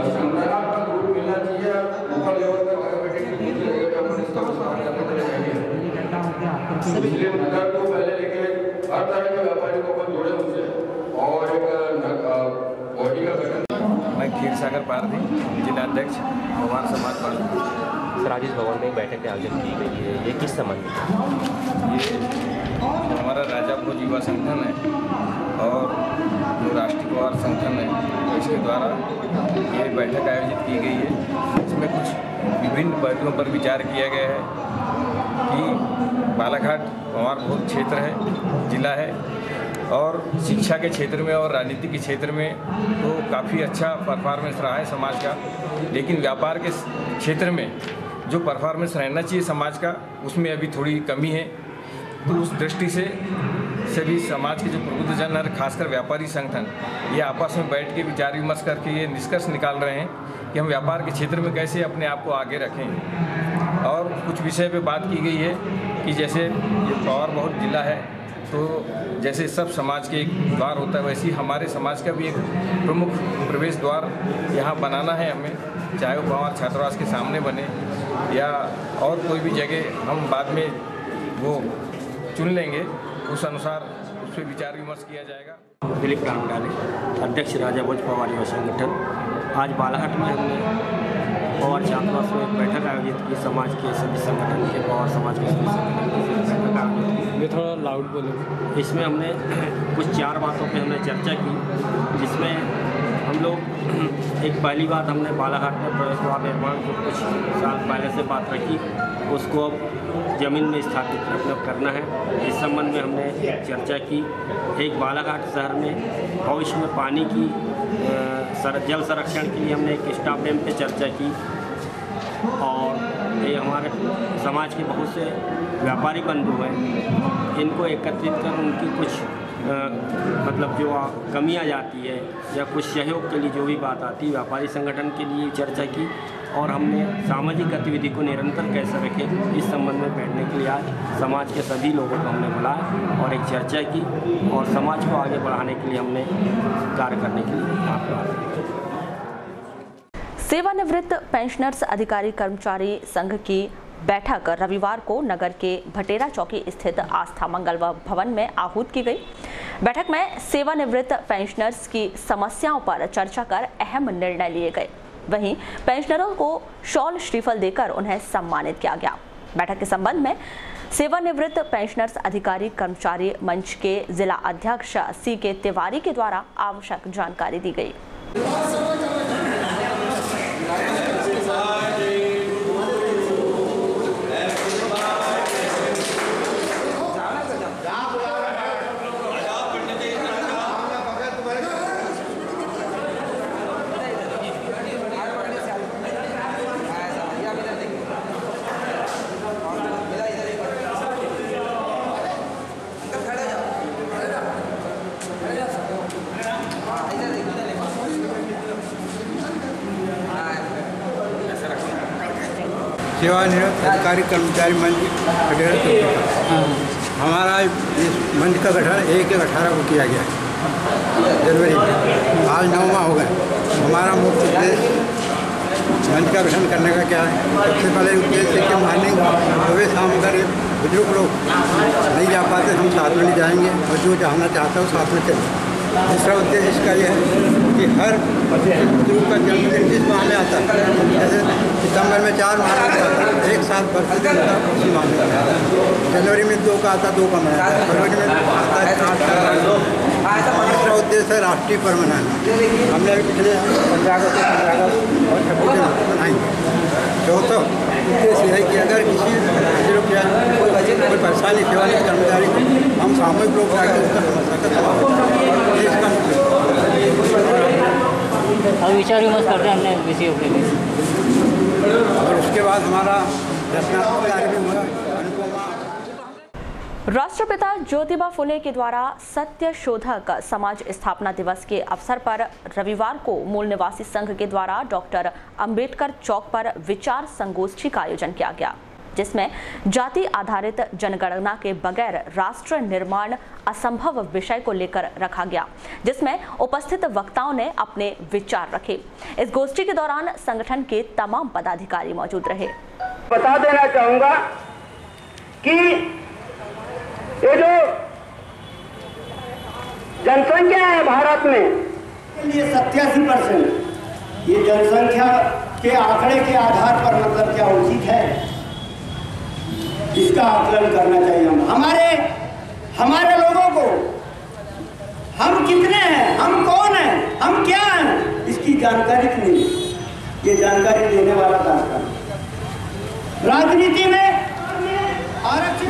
संगठनात्मक रूप मिलना चाहिए। ऊपर लेवल पर बायोमेट्रिक इसका विस्तार करने के लिए इसलिए नगर को पहले लेके हर तरह के व्यापारी को अपन जोड़े उनसे और एक बॉडी का गठन। मैं खीरसागर पारधी जिला अध्यक्ष भगवान समाज पार्टी। राजेश भवन में बैठक के आयोजन की गई है, ये किस संबंध में? ये हमारा राजा भोज युवा संगठन है और जो राष्ट्रीय पवार संगठन है तो इसके द्वारा ये बैठक आयोजित की गई है। इसमें कुछ विभिन्न पहलुओं पर विचार किया गया है कि बालाघाट पवार भोज क्षेत्र है, जिला है और शिक्षा के क्षेत्र में और राजनीति के क्षेत्र में तो काफ़ी अच्छा परफॉर्मेंस रहा है समाज का, लेकिन व्यापार के क्षेत्र में जो परफॉर्मेंस रहना चाहिए समाज का उसमें अभी थोड़ी कमी है। तो उस दृष्टि से सभी समाज के जो प्रबुद्धजन और खासकर व्यापारी संगठन ये आपस में बैठ के विचार विमर्श करके ये निष्कर्ष निकाल रहे हैं कि हम व्यापार के क्षेत्र में कैसे अपने आप को आगे रखें। और कुछ विषय पे बात की गई है कि जैसे ये पवार बहुत जिला है तो जैसे सब समाज के एक द्वार होता है वैसे ही हमारे समाज का भी एक प्रमुख प्रवेश द्वार यहाँ बनाना है हमें, चाहे वो पवार छात्रावास के सामने बने या और कोई भी जगह हम बाद में वो चुन लेंगे, उस अनुसार उस पर विचार विमर्श किया जाएगा। दिलीप रामडाले, अध्यक्ष राजा भोज पवार युवा संगठन। आज बालाघाट में हमने पवार छात्रावास में एक बैठक आयोजित की, समाज के सभी संगठन के पवार समाज के सभी संगठन की बैठक आयोजित की। ये थोड़ा लाउड बोले। इसमें हमने कुछ 4 बातों पे हमने चर्चा की, जिसमें हम लोग एक पहली बात हमने बालाघाट में प्रवेश द्वार निर्माण को कुछ साल पहले से बात रखी, उसको अब ज़मीन में स्थापित मतलब करना है। इस संबंध में हमने एक चर्चा की। एक बालाघाट शहर में भविष्य में पानी की जल संरक्षण के लिए हमने एक स्टॉप डैम पे चर्चा की और ये हमारे समाज के बहुत से व्यापारी बंधु हैं, इनको एकत्रित कर उनकी कुछ मतलब जो कमियां जाती है या कुछ सहयोग के लिए जो भी बात आती है व्यापारी संगठन के लिए चर्चा की। और हमने सामाजिक गतिविधि को निरंतर कैसे रखें इस संबंध में बैठने के लिए आज समाज के सभी लोगों को हमने बुलाया और एक चर्चा की और समाज को आगे बढ़ाने के लिए हमने कार्य करने के लिए यहाँ पर। सेवानिवृत्त पेंशनर्स अधिकारी कर्मचारी संघ की बैठक रविवार को नगर के भटेरा चौकी स्थित आस्था मंगल भवन में आहूत की गई। बैठक में सेवानिवृत्त पेंशनर्स की समस्याओं पर चर्चा कर अहम निर्णय लिए गए। वहीं पेंशनरों को शॉल श्रीफल देकर उन्हें सम्मानित किया गया। बैठक के संबंध में सेवानिवृत्त पेंशनर्स अधिकारी कर्मचारी मंच के जिला अध्यक्ष CK तिवारी के द्वारा आवश्यक जानकारी दी गई। सेवानिवृत्त अधिकारी कर्मचारी मंच भटेरा चौकी का हमारा इस मंच का गठन 1/18 को किया गया जनवरी में। आज 9 माह हो गए। हमारा मुख्य उद्देश्य मंच का गठन करने का क्या है? सबसे पहले उद्देश्य है कि मॉर्निंग सुबह शाम अगर बुजुर्ग लोग नहीं जा पाते हम साथ में जाएंगे और जो जाना चाहता है वो साथ में चलेंगे। दूसरा उद्देश्य इसका यह है कि हर बुजुर्ग का जन्मदिन जिस माह में आता है, जैसे सितंबर में 4 माह में आता है, एक साल बर्थडे का उसी माह में आता है। जनवरी में 2 का आता है, 2 का मनाता है। फरवरी में आता है 8 का। तीसरा उद्देश्य है राष्ट्रीय पर्व मनाना। हमने पिछले 15 अगस्त, 15 अगस्त और 26 जनवरी मनाएंगे। चौथा उद्देश्य है कि अगर किसी बुजुर्ग या कोई परेशानी सेवानिवृत्त कर्मचारी को हम सामूहिक लोग जाकर उसका समस्या का अब विचार विमर्श करते हैं हमने विषय पे और उसके बाद हमारा रचनात्मक कार्य भी हुआ। राष्ट्रपिता ज्योतिबा फुले के द्वारा सत्य शोधक समाज स्थापना दिवस के अवसर पर रविवार को मूल निवासी संघ के द्वारा डॉक्टर अंबेडकर चौक पर विचार संगोष्ठी का आयोजन किया गया, जिसमें जाति आधारित जनगणना के बगैर राष्ट्र निर्माण असंभव विषय को लेकर रखा गया, जिसमें उपस्थित वक्ताओं ने अपने विचार रखे। इस गोष्ठी के दौरान संगठन के तमाम पदाधिकारी मौजूद रहे। बता देना चाहूंगा कि जनसंख्या है भारत में, ये 87%। ये जनसंख्या के आंकड़े के आधार पर मतलब क्या उचित है, इसका आकलन करना चाहिए। हमारे लोगों को हम कितने हैं, हम कौन हैं, हम क्या हैं, इसकी जानकारी नहीं। ये जानकारी देने वाला कार्यक्रम राजनीति में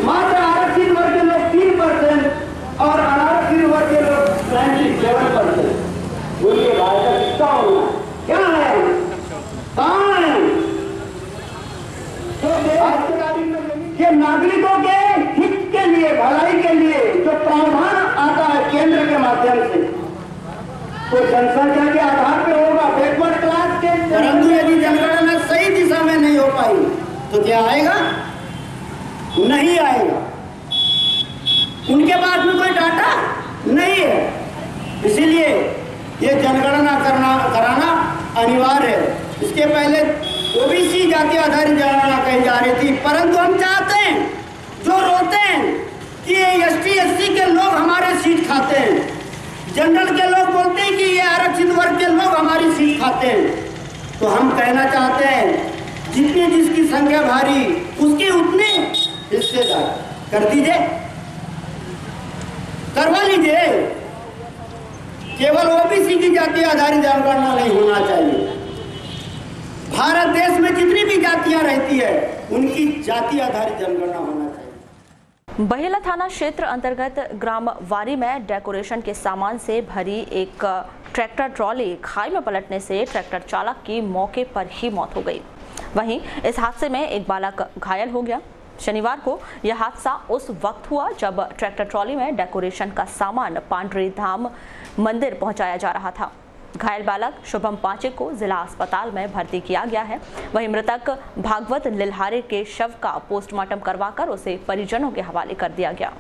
मात्र आरक्षित वर्ग के लोग 3% और अनारक्षित वर्ग के लोग 97%। उनके भाषा कितना होना क्या है, कहाँ है? ये नागरिकों के हित के लिए, भलाई के लिए जो प्रावधान आता है केंद्र के माध्यम से, तो जनसंख्या के आधार पर होगा, बैकवर्ड क्लास के। परंतु यदि जनगणना सही दिशा में नहीं हो पाई तो क्या आएगा? नहीं आएगा। उनके पास में कोई डाटा नहीं है, इसीलिए ये जनगणना कराना अनिवार्य है। इसके पहले ओबीसी जाति आधारित जनगणना कही जा रही थी, परंतु हम चाहते हैं, जो रोते हैं कि एसटी एससी के लोग हमारे सीट खाते हैं, जनरल के लोग बोलते हैं कि ये आरक्षित वर्ग के लोग हमारी सीट खाते हैं, तो हम कहना चाहते हैं जितनी जिसकी संख्या भारी उसकी उतनी हिस्सेदार कर दीजिए, करवा लीजिए। केवल ओबीसी की जाति आधारित जनगणना नहीं होना चाहिए। भारत देश में जितनी भी जातियां रहती है उनकी जाति आधारित जनगणना होना चाहिए। बहेला थाना क्षेत्र अंतर्गत ग्राम वारी में डेकोरेशन के सामान से भरी एक ट्रैक्टर ट्रॉली खाई में पलटने से ट्रैक्टर चालक की मौके पर ही मौत हो गई। वहीं इस हादसे में एक बालक घायल हो गया। शनिवार को यह हादसा उस वक्त हुआ जब ट्रैक्टर ट्रॉली में डेकोरेशन का सामान पांडरी धाम मंदिर पहुंचाया जा रहा था। घायल बालक शुभम पांचे को जिला अस्पताल में भर्ती किया गया है। वहीं मृतक भागवत लिल्हारे के शव का पोस्टमार्टम करवाकर उसे परिजनों के हवाले कर दिया गया।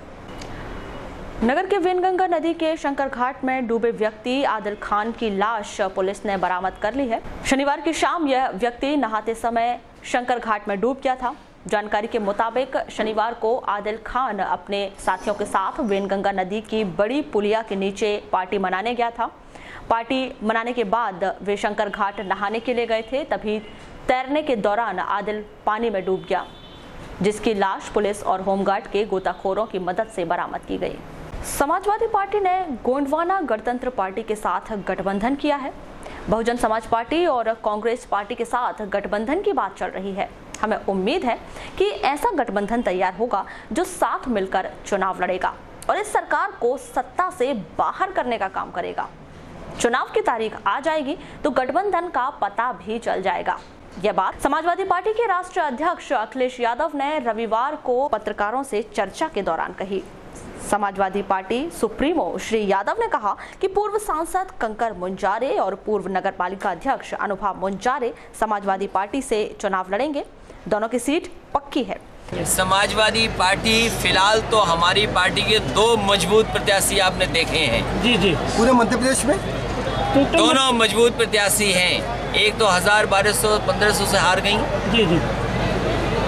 नगर के वेनगंगा नदी के शंकर घाट में डूबे व्यक्ति आदिल खान की लाश पुलिस ने बरामद कर ली है। शनिवार की शाम यह व्यक्ति नहाते समय शंकर घाट में डूब गया था। जानकारी के मुताबिक शनिवार को आदिल खान अपने साथियों के साथ वेनगंगा नदी की बड़ी पुलिया के नीचे पार्टी मनाने गया था। पार्टी मनाने के बाद वे शंकर घाट नहाने के लिए गए थे, तभी तैरने के दौरान आदिल पानी में डूब गया, जिसकी लाश पुलिस और होमगार्ड के गोताखोरों की मदद से बरामद की गई। समाजवादी पार्टी ने गोंडवाना गणतंत्र पार्टी के साथ गठबंधन किया है। बहुजन समाज पार्टी और कांग्रेस पार्टी के साथ गठबंधन की बात चल रही है। हमें उम्मीद है कि ऐसा गठबंधन तैयार होगा जो साथ मिलकर चुनाव लड़ेगा और इस सरकार को सत्ता से बाहर करने का काम करेगा। चुनाव की तारीख आ जाएगी तो गठबंधन का पता भी चल जाएगा। यह बात समाजवादी पार्टी के राष्ट्रीय अध्यक्ष अखिलेश यादव ने रविवार को पत्रकारों से चर्चा के दौरान कही। समाजवादी पार्टी सुप्रीमो श्री यादव ने कहा कि पूर्व सांसद कंकर मुंजारे और पूर्व नगरपालिका अध्यक्ष अनुभव मुंजारे समाजवादी पार्टी से चुनाव लड़ेंगे। दोनों की सीट पक्की है। समाजवादी पार्टी फिलहाल तो हमारी पार्टी के 2 मजबूत प्रत्याशी आपने देखे हैं। जी जी, पूरे मध्य प्रदेश में दोनों मजबूत प्रत्याशी हैं। एक तो 1200-1500 से हार गई जी जी,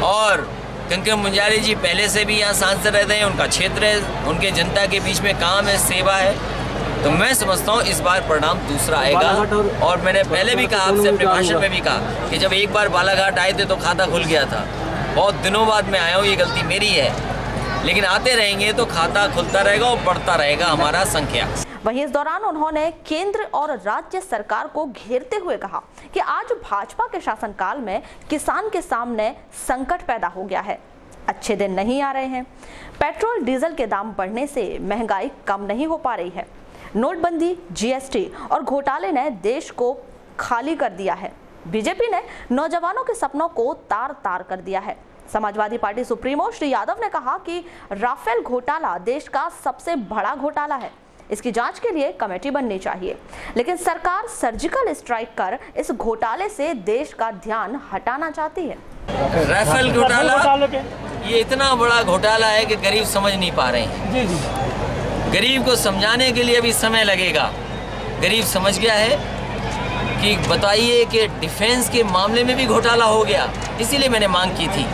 और कंकर मुंजारे जी पहले से भी यहाँ सांसद रहते हैं, उनका क्षेत्र है, उनके जनता के बीच में काम है, सेवा है। तो मैं समझता हूँ इस बार परिणाम दूसरा आएगा। और मैंने पहले भी कहा, आपसे अपने भाषण में भी कहा कि जब एक बार बालाघाट आए थे तो खाता खुल गया था। बहुत दिनों बाद मैं आया हूँ, ये गलती मेरी है, लेकिन आते रहेंगे तो खाता खुलता रहेगा और बढ़ता रहेगा हमारा संख्या। वहीं इस दौरान उन्होंने केंद्र और राज्य सरकार को घेरते हुए कहा कि आज भाजपा के शासनकाल में किसान के सामने संकट पैदा हो गया है। अच्छे दिन नहीं आ रहे हैं। पेट्रोल डीजल के दाम बढ़ने से महंगाई कम नहीं हो पा रही है। नोटबंदी, जीएसटी और घोटाले ने देश को खाली कर दिया है। बीजेपी ने नौजवानों के सपनों को तार तार कर दिया है। समाजवादी पार्टी सुप्रीमो श्री यादव ने कहा कि राफेल घोटाला देश का सबसे बड़ा घोटाला है। इसकी जांच के लिए कमेटी बननी चाहिए, लेकिन सरकार सर्जिकल स्ट्राइक कर इस घोटाले से देश का ध्यान हटाना चाहती है। राफेल घोटाला ये इतना बड़ा घोटाला है कि गरीब समझ नहीं पा रहे हैं। जी जी, गरीब को समझाने के लिए अभी समय लगेगा। गरीब समझ गया है कि बताइए कि डिफेंस के मामले में भी घोटाला हो गया। इसीलिए मैंने मांग की थी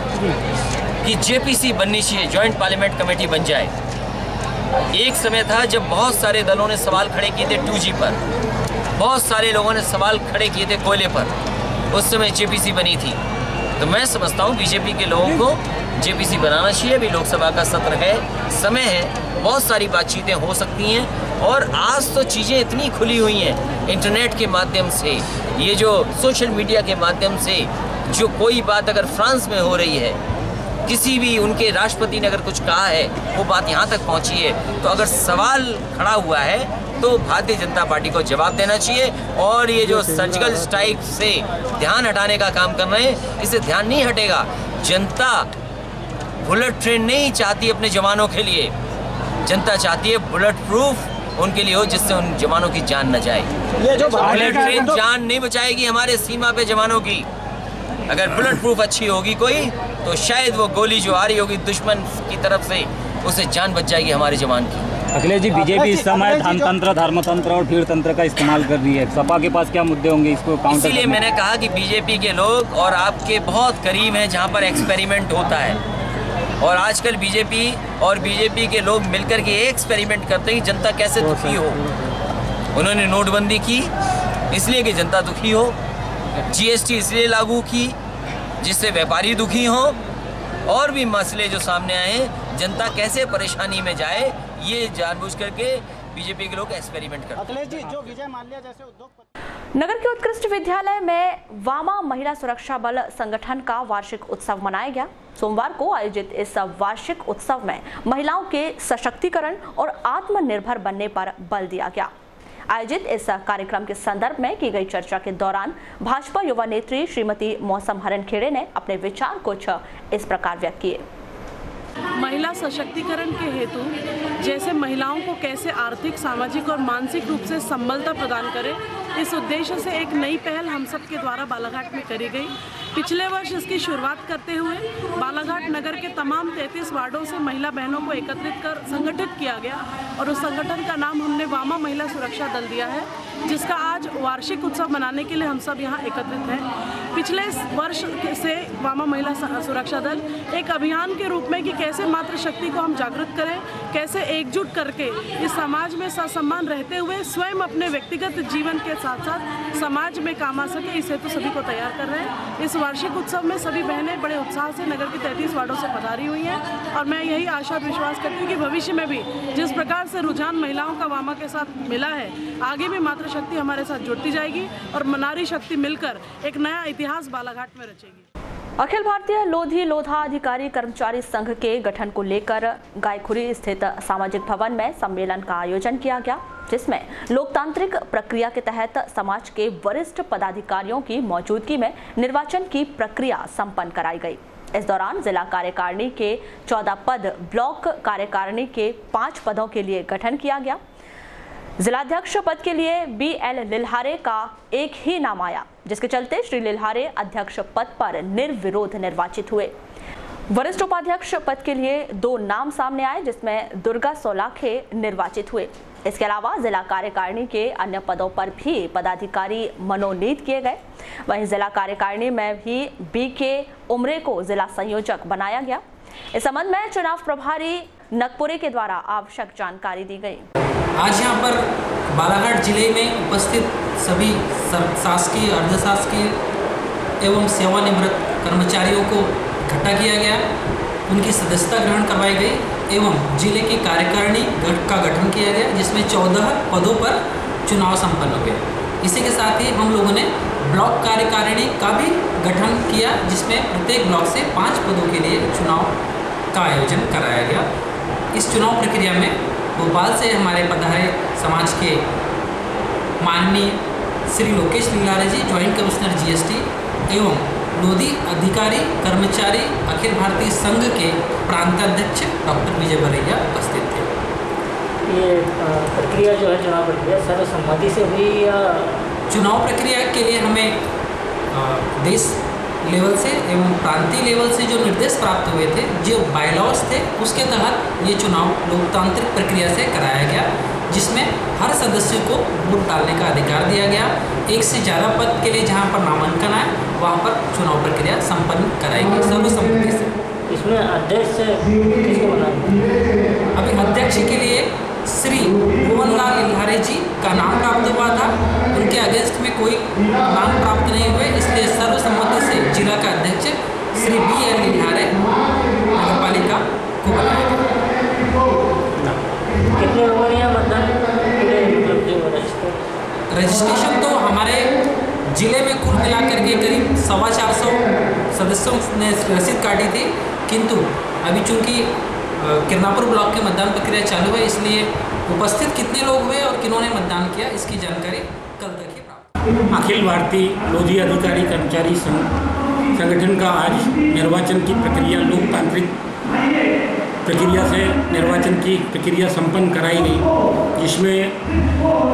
कि जेपीसी बननी चाहिए, जॉइंट पार्लियामेंट कमेटी बन जाए। एक समय था जब बहुत सारे दलों ने सवाल खड़े किए थे 2G पर, बहुत सारे लोगों ने सवाल खड़े किए थे कोयले पर, उस समय जेपीसी बनी थी। तो मैं समझता हूँ बीजेपी के लोगों को जेपीसी बनाना चाहिए। अभी लोकसभा का सत्र है, समय है, बहुत सारी बातचीतें हो सकती हैं। और आज तो चीज़ें इतनी खुली हुई हैं इंटरनेट के माध्यम से, ये जो सोशल मीडिया के माध्यम से, जो कोई बात अगर फ्रांस में हो रही है, किसी भी उनके राष्ट्रपति ने अगर कुछ कहा है, वो बात यहाँ तक पहुँची है, तो अगर सवाल खड़ा हुआ है तो भारतीय जनता पार्टी को जवाब देना चाहिए। और ये जो सर्जिकल स्ट्राइक से ध्यान हटाने का काम कर रहे हैं, इससे ध्यान नहीं हटेगा। जनता बुलेट ट्रेन नहीं चाहती अपने जवानों के लिए, जनता चाहती है बुलेट प्रूफ उनके लिए हो, जिससे उन जवानों की जान न जाए। बुलेट ट्रेन जान नहीं बचाएगी हमारे सीमा पे जवानों की। अगर बुलेट प्रूफ अच्छी होगी कोई, तो शायद वो गोली जो आ रही होगी दुश्मन की तरफ से, उससे जान बच जाएगी हमारे जवान की। अखिलेश जी, बीजेपी इस समय धनतंत्र, धर्मतंत्र और भीड़ तंत्र का इस्तेमाल कर रही है। सपा के पास क्या मुद्दे होंगे इसको काउंटर? इसीलिए मैंने कहा कि बीजेपी के लोग और आपके बहुत करीब हैं जहां पर एक्सपेरिमेंट होता है। और आजकल बीजेपी और बीजेपी के लोग मिलकर के एक्सपेरिमेंट करते हैं कि जनता कैसे दुखी हो। उन्होंने नोटबंदी की इसलिए कि जनता दुखी हो, जीएसटी इसलिए लागू की जिससे व्यापारी दुखी हो, और भी मसले जो सामने आए, जनता कैसे परेशानी में जाए, ये जानबूझ करके बीजेपी के लोग एक्सपेरिमेंट करते हैं। अखिलेश जी, जो विजय माल्या जैसे उद्योग नगर के उत्कृष्ट विद्यालय में वामा महिला सुरक्षा बल संगठन का वार्षिक उत्सव मनाया गया। सोमवार को आयोजित इस वार्षिक उत्सव में महिलाओं के सशक्तिकरण और आत्मनिर्भर बनने पर बल दिया गया। आयोजित इस कार्यक्रम के संदर्भ में की गई चर्चा के दौरान भाजपा युवा नेत्री श्रीमती मौसम हरनखेड़े ने अपने विचार कुछ इस प्रकार व्यक्त किए। महिला सशक्तिकरण के हेतु जैसे महिलाओं को कैसे आर्थिक, सामाजिक और मानसिक रूप से संबलता प्रदान करें, इस उद्देश्य से एक नई पहल हम सब के द्वारा बालाघाट में करी गई। पिछले वर्ष इसकी शुरुआत करते हुए बालाघाट नगर के तमाम 33 वार्डों से महिला बहनों को एकत्रित कर संगठित किया गया और उस संगठन का नाम हमने वामा महिला सुरक्षा दल दिया है, जिसका आज वार्षिक उत्सव मनाने के लिए हम सब यहाँ एकत्रित हैं। पिछले वर्ष से वामा महिला सुरक्षा दल एक अभियान के रूप में कि कैसे मातृशक्ति को हम जागृत करें, कैसे एकजुट करके इस समाज में ससम्मान रहते हुए स्वयं अपने व्यक्तिगत जीवन के साथ साथ समाज में काम आ सके, इस हेतु सभी को तैयार कर रहे हैं। इस वार्षिक उत्सव में सभी बहनें बड़े उत्साह से नगर की 33 वार्डों से पधारी हुई हैं और मैं यही आशा और विश्वास करती हूँ कि भविष्य में भी जिस प्रकार से रुझान महिलाओं का वामा के साथ मिला है, आगे भी मातृशक्ति हमारे साथ जुड़ती जाएगी और नारी शक्ति मिलकर एक नया इतिहास बालाघाट में रचेगी। अखिल भारतीय लोधी लोधा अधिकारी कर्मचारी संघ के गठन को लेकर गायखुरी स्थित सामाजिक भवन में सम्मेलन का आयोजन किया गया, जिसमें लोकतांत्रिक प्रक्रिया के तहत समाज के वरिष्ठ पदाधिकारियों की मौजूदगी में निर्वाचन की प्रक्रिया संपन्न कराई गई। इस दौरान जिला कार्यकारिणी के 14 पद, ब्लॉक कार्यकारिणी के 5 पदों के लिए गठन किया गया। जिलाध्यक्ष पद के लिए BL लिल्हारे का एक ही नाम आया, जिसके चलते श्री लिल्हारे अध्यक्ष पद पर निर्विरोध निर्वाचित हुए। वरिष्ठ उपाध्यक्ष पद के लिए 2 नाम सामने आए, जिसमें दुर्गा सोलाखे निर्वाचित हुए। इसके अलावा जिला कार्यकारिणी के अन्य पदों पर भी पदाधिकारी मनोनीत किए गए। वहीं जिला कार्यकारिणी में भी BK उमरे को जिला संयोजक बनाया गया। इस संबंध में चुनाव प्रभारी नगपुरे के द्वारा आवश्यक जानकारी दी गई। आज यहाँ पर बालाघाट जिले में उपस्थित सभी शासकीय, अर्धशासकीय एवं सेवानिवृत्त कर्मचारियों को इकट्ठा किया गया, उनकी सदस्यता ग्रहण करवाई गई एवं जिले की कार्यकारिणी का गठन किया गया, जिसमें 14 पदों पर चुनाव संपन्न हुए। इसी के साथ ही हम लोगों ने ब्लॉक कार्यकारिणी का भी गठन किया, जिसमें प्रत्येक ब्लॉक से 5 पदों के लिए चुनाव का आयोजन कराया गया। इस चुनाव प्रक्रिया में भोपाल से हमारे पधारे समाज के माननीय श्री लोकेश लिल्हारे जी, ज्वाइंट कमिश्नर GST एवं लोधी अधिकारी कर्मचारी अखिल भारतीय संघ के प्रांताध्यक्ष डॉक्टर विजय बरैया उपस्थित थे। ये प्रक्रिया जो है चुनाव प्रक्रिया सर्वसम्मति से हुई या? चुनाव प्रक्रिया के लिए हमें देश लेवल से एवं प्रांतीय लेवल से जो निर्देश प्राप्त हुए थे, जो बायलॉज थे, उसके तहत ये चुनाव लोकतांत्रिक प्रक्रिया से कराया गया, जिसमें हर सदस्य को वोट डालने का अधिकार दिया गया। 1 से ज़्यादा पद के लिए जहां पर नामांकन आए वहां पर चुनाव प्रक्रिया संपन्न कराएंगे सर्वसम्मति से। इसमें अध्यक्ष किसको बनाएंगे? अभी अध्यक्ष के लिए का नाम प्राप्त हुआ था, उनके अगेंस्ट में कोई नाम प्राप्त नहीं हुए, इसलिए सर्वसम्मति से जिला का अध्यक्ष श्री BL लिल्हारे नगर पालिका को बनाया गया। कितने लोगों ने मतदान रजिस्ट्रेशन तो हमारे जिले में कुल मिलाकर के करीब 450 सदस्यों ने रसीद काटी थी, किंतु अभी चूंकि किरनापुर ब्लॉक के मतदान प्रक्रिया चालू है, इसलिए उपस्थित कितने लोग हुए और किन्होंने मतदान किया इसकी जानकारी कल तक ही प्राप्त। अखिल भारतीय लोधी अधिकारी कर्मचारी संगठन का आज निर्वाचन की प्रक्रिया लोकतांत्रिक प्रक्रिया से निर्वाचन की प्रक्रिया संपन्न कराई गई, जिसमें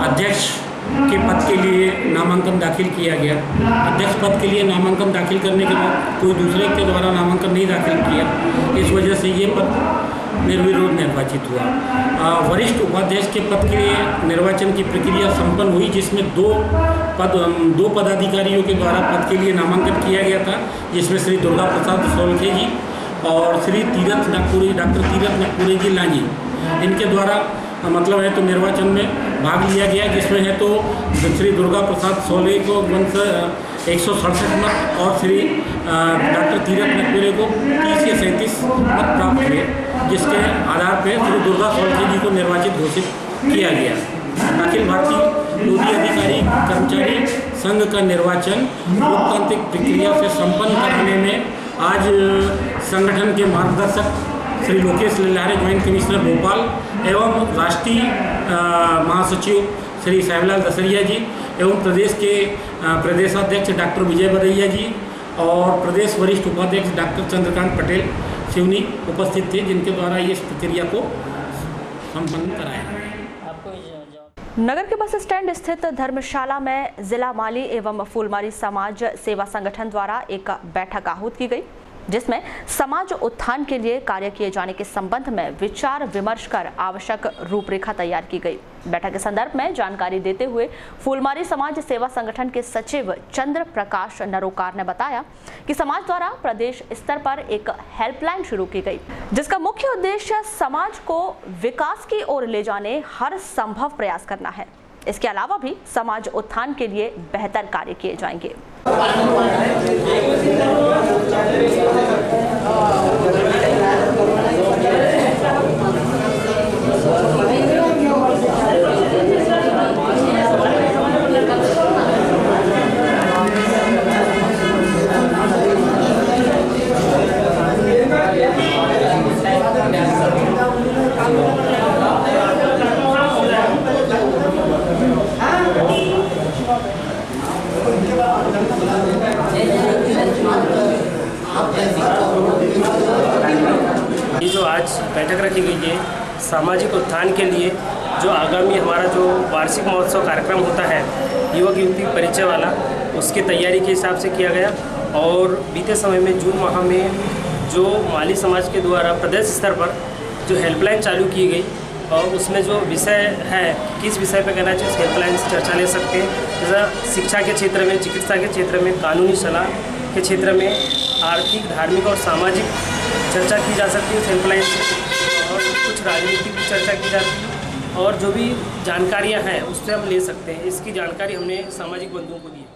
अध्यक्ष के पद के लिए नामांकन दाखिल किया गया। अध्यक्ष पद के लिए नामांकन दाखिल करने के बाद कोई दूसरे के द्वारा नामांकन नहीं दाखिल किया, इस वजह से ये पद निर्विरोध निर्वाचित हुआ। वरिष्ठ उपाध्यक्ष के पद के लिए निर्वाचन की प्रक्रिया संपन्न हुई, जिसमें दो पदाधिकारियों के द्वारा पद के लिए नामांकन किया गया था, जिसमें श्री दुर्गा प्रसाद सोलखे जी और श्री डॉक्टर तीरथ नागपुरी जी लांजी, इनके द्वारा मतलब है तो निर्वाचन में भाग लिया गया, जिसमें है तो श्री दुर्गा प्रसाद सोलखे को 167 मत और श्री डॉक्टर तीरथ नागपुरी को 30 या 37 मत प्राप्त हुए, जिसके आधार पर श्री दुर्गा सोलखे जी को निर्वाचित घोषित किया गया। अखिल भारतीय लोधी अधिकारी कर्मचारी संघ का निर्वाचन लोकतांत्रिक प्रक्रिया से संपन्न कराने में आज संगठन के मार्गदर्शक श्री लोकेश लिल्हारे, ज्वाइंट कमिश्नर भोपाल एवं राष्ट्रीय महासचिव श्री साहिबलाल दसरिया जी एवं प्रदेश के प्रदेशाध्यक्ष डॉक्टर विजय बरैया जी और प्रदेश वरिष्ठ उपाध्यक्ष डॉक्टर चंद्रकांत पटेल सिवनी उपस्थित थे, जिनके द्वारा इस प्रक्रिया को संपन्न कराया। नगर के बस स्टैंड स्थित धर्मशाला में जिला माली एवं फूलमारी समाज सेवा संगठन द्वारा एक बैठक आहूत की गई, जिसमें समाज उत्थान के लिए कार्य किए जाने के संबंध में विचार विमर्श कर आवश्यक रूपरेखा तैयार की गई। बैठक के संदर्भ में जानकारी देते हुए फूलमारी समाज सेवा संगठन के सचिव चंद्र प्रकाश नरोकार ने बताया कि समाज द्वारा प्रदेश स्तर पर एक हेल्पलाइन शुरू की गई, जिसका मुख्य उद्देश्य समाज को विकास की ओर ले जाने हर संभव प्रयास करना है। इसके अलावा भी समाज उत्थान के लिए बेहतर कार्य किए जाएंगे। ये जो आज बैठक रखी गई है सामाजिक उत्थान के लिए, जो आगामी हमारा जो वार्षिक महोत्सव कार्यक्रम होता है युवक युवती परिचय वाला, उसकी तैयारी के हिसाब से किया गया। और बीते समय में जून माह में जो माली समाज के द्वारा प्रदेश स्तर पर जो हेल्पलाइन चालू की गई, और उसमें जो विषय है किस विषय पर कहना चाहिए, उस हेल्पलाइन से चर्चा ले सकते हैं। जैसा शिक्षा के क्षेत्र में, चिकित्सा के क्षेत्र में, कानूनी सलाह के क्षेत्र में, आर्थिक, धार्मिक और सामाजिक चर्चा की जा सकती है उस हेल्पलाइन से, और कुछ राजनीतिक की चर्चा की जाती है, और जो भी जानकारियां हैं उससे हम ले सकते हैं। इसकी जानकारी हमने सामाजिक बंधुओं को दी है।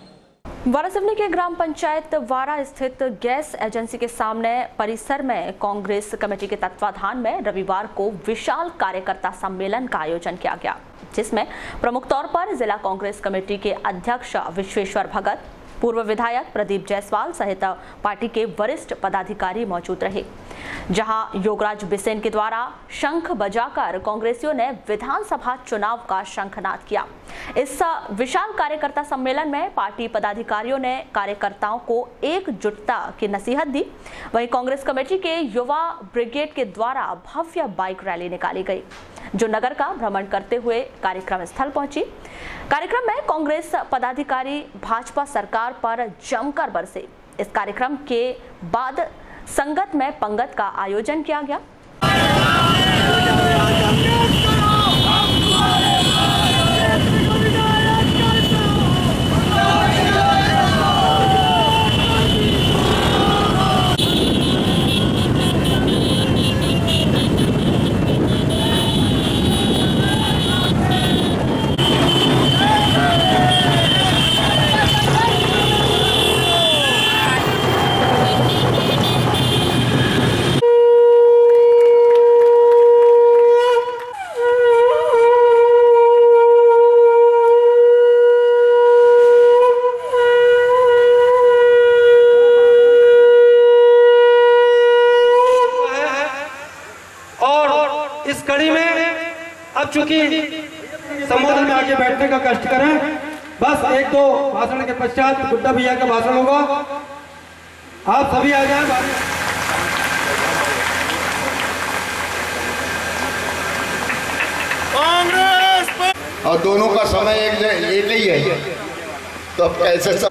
वारासिवनी के ग्राम पंचायत वारा स्थित गैस एजेंसी के सामने परिसर में कांग्रेस कमेटी के तत्वाधान में रविवार को विशाल कार्यकर्ता सम्मेलन का आयोजन किया गया, जिसमें प्रमुख तौर पर जिला कांग्रेस कमेटी के अध्यक्ष विश्वेश्वर भगत, पूर्व विधायक प्रदीप जायसवाल सहित पार्टी के वरिष्ठ पदाधिकारी मौजूद रहे। जहां योगराज बिसेन के द्वारा शंख बजाकर कांग्रेसियों ने विधानसभा चुनाव का शंखनाद किया। इस विशाल कार्यकर्ता सम्मेलन में पार्टी पदाधिकारियों ने कार्यकर्ताओं को एकजुटता की नसीहत दी। वहीं कांग्रेस कमेटी के युवा ब्रिगेड के द्वारा भव्य बाइक रैली निकाली गई, जो नगर का भ्रमण करते हुए कार्यक्रम स्थल पहुंची। कार्यक्रम में कांग्रेस पदाधिकारी भाजपा सरकार पर जमकर बरसे। इस कार्यक्रम के बाद संगत में पंगत का आयोजन किया गया। कड़ी में अब चूंकि संबोधन में आके बैठने का कष्ट करें, बस एक दो भाषण के पश्चात गुड्डा भैया का भाषण होगा, आप सभी आ जाए। और दोनों का समय एक ही है, तो अब कैसे सब।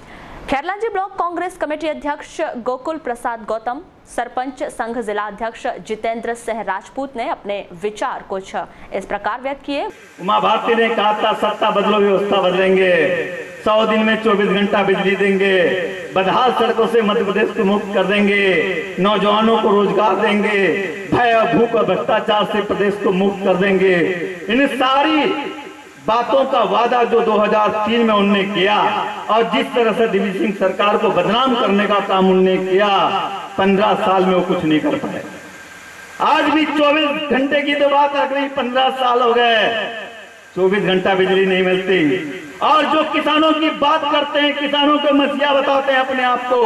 खैरलांजी ब्लॉक कांग्रेस कमेटी अध्यक्ष गोकुल प्रसाद गौतम, सरपंच संघ जिला अध्यक्ष जितेंद्र सिंह राजपूत ने अपने विचार कुछ इस प्रकार व्यक्त किए। उमा भारती ने कहा था सत्ता बदलो व्यवस्था बदलेंगे, 100 दिन में 24 घंटा बिजली देंगे, बदहाल सड़कों से मध्य प्रदेश को मुक्त कर देंगे, नौजवानों को रोजगार देंगे, भय और भूख और भ्रष्टाचार से प्रदेश को मुक्त कर देंगे। इन सारी बातों का वादा जो 2003 में उन्होंने किया और जिस तरह से दिग्विजय सिंह सरकार को बदनाम करने का काम उन्होंने किया, 15 साल में वो कुछ नहीं कर पाए। आज भी 24 घंटे की तो बात रख रही, 15 साल हो गए, 24 घंटा बिजली नहीं मिलती। और जो किसानों की बात करते हैं, किसानों को मसीहा बताते हैं अपने आप को,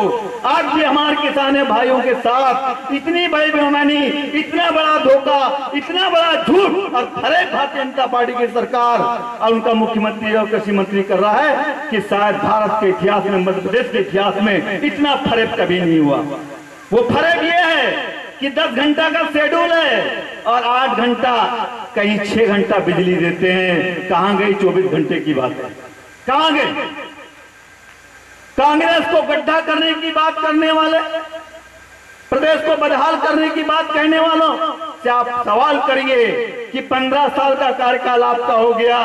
आज भी हमारे किसान भाइयों के साथ इतनी बड़ी बेईमानी, इतना बड़ा धोखा, इतना बड़ा झूठ और फरेब भारतीय जनता पार्टी की सरकार और उनका मुख्यमंत्री और कृषि मंत्री कर रहा है कि शायद भारत के इतिहास में, मध्य प्रदेश के इतिहास में इतना फरेब कभी नहीं हुआ। वो फरेब ये है कि 10 घंटा का शेड्यूल है और 8 घंटा कहीं 6 घंटा बिजली देते हैं। कहां गई 24 घंटे की बात है, कहां गई? कांग्रेस को गड्ढा करने की बात करने वाले, प्रदेश को बदहाल करने की बात कहने वालों से आप सवाल करिए कि 15 साल का कार्यकाल आपका हो गया,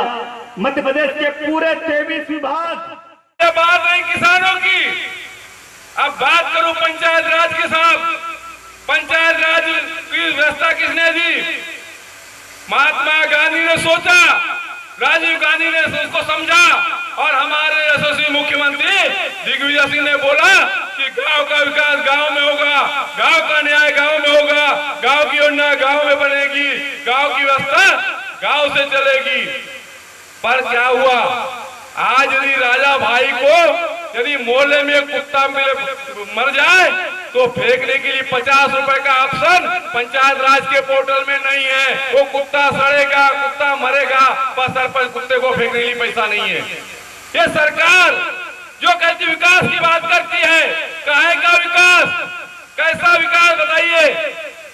मध्य प्रदेश के पूरे 23 विभाग। बात नहीं किसानों की, अब बात करूं पंचायत राज के साथ। पंचायत राज की व्यवस्था किसने दी? महात्मा गांधी ने सोचा, राजीव गांधी ने उसको समझा और हमारे यशस्वी मुख्यमंत्री दिग्विजय सिंह ने बोला कि गांव का विकास गांव में होगा, गांव का न्याय गांव में होगा, गांव की योजना गांव में बनेगी, गांव की व्यवस्था गांव से चलेगी। पर क्या हुआ? आज यदि राजा भाई को यदि मोहल्ले में कुत्ता मर जाए तो फेंकने के लिए 50 रुपए का ऑप्शन पंचायत राज के पोर्टल में नहीं है। वो कुत्ता सड़ेगा, कुत्ता मरेगा, पर सरपंच कुत्ते को फेंकने के लिए पैसा नहीं है। ये सरकार जो कहती विकास की बात करती है, काहे का विकास, कैसा विकास बताइए?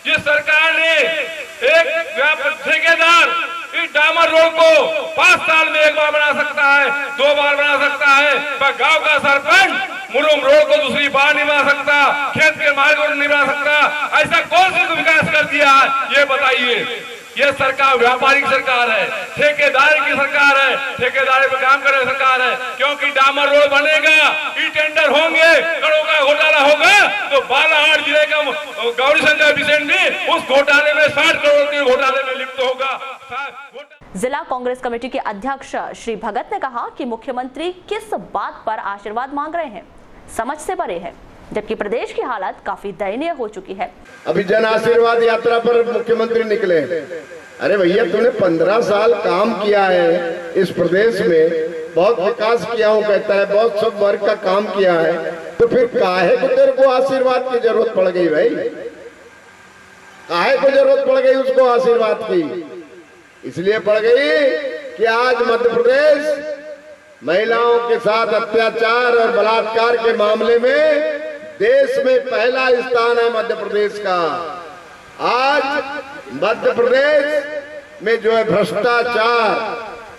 जिस सरकार ने एक ठेकेदार इस डामर रोड को 5 साल में 1 बार बना सकता है, 2 बार बना सकता है, पर गांव का सरपंच मुरुम रोड को दूसरी बार नहीं बना सकता, खेत के मार्ग को नहीं बना सकता। ऐसा कौन सा विकास कर दिया है ये बताइए? ये सरकार व्यापारिक सरकार है, ठेकेदारी की सरकार है, ठेकेदारी पे काम करे सरकार है। क्योंकि डामर रोड बनेगा, ई टेंडर होंगे, करोड़ों का घोटाला होगा, तो बालाघाट जिले का गौरी शंकर बिसेन भी उस घोटाले में 60 करोड़ के घोटाले में लिप्त होगा। जिला कांग्रेस कमेटी के अध्यक्ष श्री भगत ने कहा कि मुख्यमंत्री किस बात पर आशीर्वाद मांग रहे हैं, समझ से परे है, जबकि प्रदेश की हालत काफी दयनीय हो चुकी है। अभी जन आशीर्वाद यात्रा पर मुख्यमंत्री निकले। अरे भैया, तूने 15 साल काम किया है इस प्रदेश में, बहुत विकास किया हूँ कहता है, बहुत सब वर्ग का काम किया है, तो फिर काहे को तेरे को आशीर्वाद की जरूरत पड़ गई भाई? काहे को जरूरत पड़ गई उसको आशीर्वाद की? इसलिए पड़ गई कि आज मध्य प्रदेश महिलाओं के साथ अत्याचार और बलात्कार के मामले में देश में पहला स्थान है मध्य प्रदेश का। आज मध्य प्रदेश में जो है भ्रष्टाचार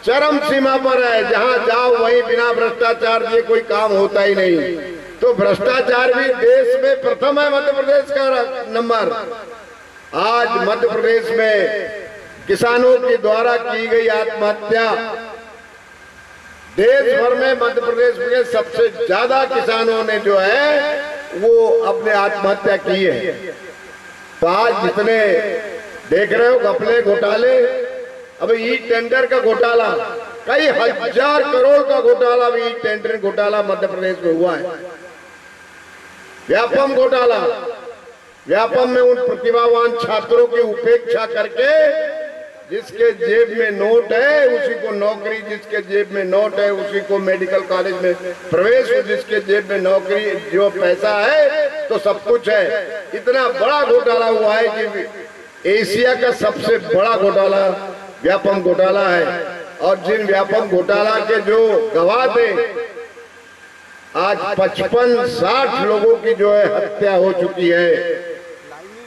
चरम सीमा पर है, जहां जाओ वहीं बिना भ्रष्टाचार दिए कोई काम होता ही नहीं। तो भ्रष्टाचार भी देश में प्रथम है मध्य प्रदेश का नंबर। आज मध्य प्रदेश में किसानों के द्वारा की गई आत्महत्या, देश भर में मध्य प्रदेश में सबसे ज्यादा किसानों ने जो है वो अपने आत्महत्या की है। तो आज जितने देख रहे हो घपले घोटाले, अब ई टेंडर का घोटाला, कई हजार करोड़ का घोटाला भी ई टेंडर घोटाला मध्य प्रदेश में हुआ है। व्यापम घोटाला, व्यापम में उन प्रतिभावान छात्रों की उपेक्षा करके जिसके जेब में नोट है उसी को नौकरी, जिसके जेब में नोट है उसी को मेडिकल कॉलेज में प्रवेश, जिसके जेब में नौकरी जो पैसा है तो सब कुछ है। इतना बड़ा घोटाला हुआ है कि एशिया का सबसे बड़ा घोटाला व्यापम घोटाला है। और जिन व्यापम घोटाला के जो गवाह थे, आज 55-60 लोगों की जो है हत्या हो चुकी है।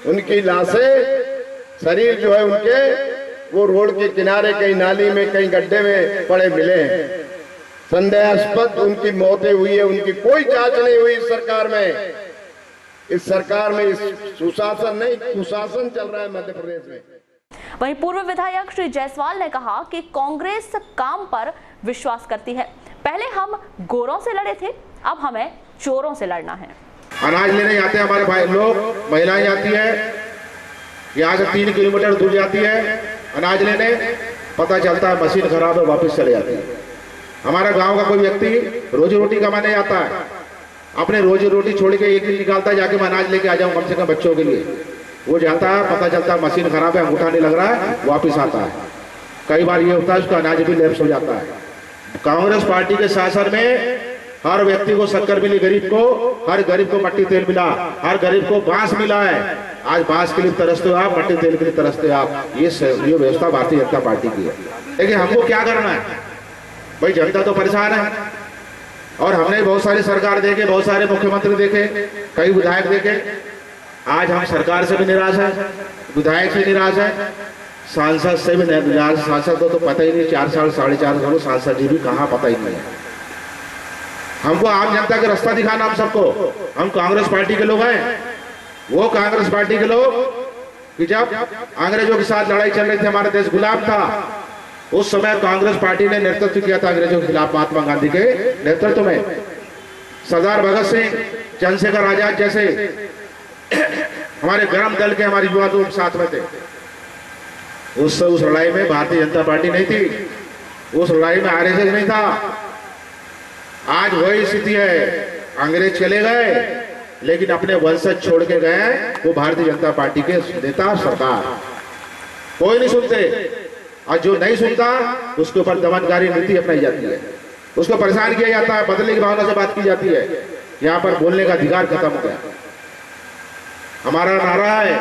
उनकी लाशें, शरीर जो है उनके वो रोड के किनारे कहीं नाली में कहीं गड्ढे में पड़े मिले हैं। संदेहास्पद उनकी मौतें हुई है, उनकी कोई जांच नहीं हुई इस सरकार में। इस सरकार में इस सुशासन नहीं, कुशासन चल रहा है मध्य प्रदेश में। वहीं पूर्व विधायक श्री जायसवाल ने कहा कि कांग्रेस काम पर विश्वास करती है। पहले हम गोरों से लड़े थे, अब हमें चोरों से लड़ना है। अनाज लेने जाते हैं हमारे भाई लोग, महिलाएं जाती है, यहाँ से 3 किलोमीटर दूर जाती है अनाज लेने, पता चलता है मशीन खराब है, वापस चले जाती है। हमारा गांव का कोई व्यक्ति रोजी रोटी कमाने जाता है, अपने रोजी रोटी छोड़ के एक दिन निकालता है, जाके मैं अनाज लेके आ जाऊं कम से कम बच्चों के लिए। वो जाता है, पता चलता है मशीन खराब है, अंगूठा नहीं लग रहा है, वापिस आता है। कई बार ये होता है उसका अनाज भी लैप्स हो जाता है। कांग्रेस पार्टी के शासन में हर व्यक्ति को शक्कर मिली, गरीब को, हर गरीब को मट्टी तेल मिला, हर गरीब को बांस मिला है। आज बांस के लिए तरसते हो आप, मट्टी तेल के लिए तरसते हो आप। ये व्यवस्था भारतीय जनता पार्टी की है। लेकिन हमको क्या करना है भाई? जनता तो परेशान है और हमने बहुत सारी सरकार देखे, बहुत सारे मुख्यमंत्री देखे, कई विधायक देखे। आज हम सरकार से भी निराश है, विधायक से निराश है, सांसद से भी निराश। सांसद को तो पता ही नहीं, 4 साल 4.5 साल सांसद जी भी कहाँ पता ही नहीं है। हमको आम जनता का रास्ता दिखाना हम सबको। हम कांग्रेस पार्टी के लोग हैं, वो कांग्रेस पार्टी के लोग कि जब अंग्रेजों के साथ लड़ाई चल रही थी, हमारा देश गुलाम था, उस समय कांग्रेस पार्टी ने नेतृत्व किया था अंग्रेजों के खिलाफ महात्मा गांधी के नेतृत्व में। सरदार भगत सिंह, चंद्रशेखर आजाद जैसे हमारे गर्म दल के हमारे युवा लोग साथ में थे। उस लड़ाई में भारतीय जनता पार्टी नहीं थी, उस लड़ाई में आरएसएस नहीं था। आज वही स्थिति है, अंग्रेज चले गए लेकिन अपने वंशज छोड़ के गए वो भारतीय जनता पार्टी के नेता, सरकार। कोई नहीं सुनते, और जो नहीं सुनता उसके ऊपर दमनकारी नीति अपनाई जाती है, उसको परेशान किया जाता है, बदले की भावना से बात की जाती है। यहाँ पर बोलने का अधिकार खत्म हो गया। हमारा नारा है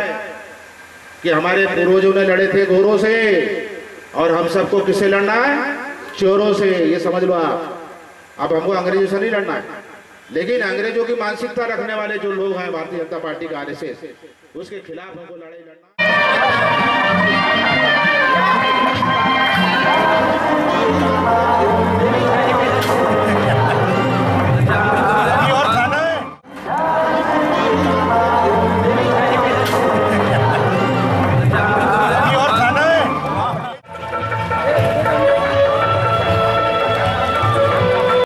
कि हमारे पूर्वजों ने लड़े थे गोरों से, और हम सबको किससे लड़ना है? चोरों से। ये समझ लो आप। अब हमको अंग्रेजों से नहीं लड़ना है, लेकिन अंग्रेजों की मानसिकता रखने वाले जो लोग हैं भारतीय जनता पार्टी का आरएसएस, उसके खिलाफ हमको लड़ाई लड़ना।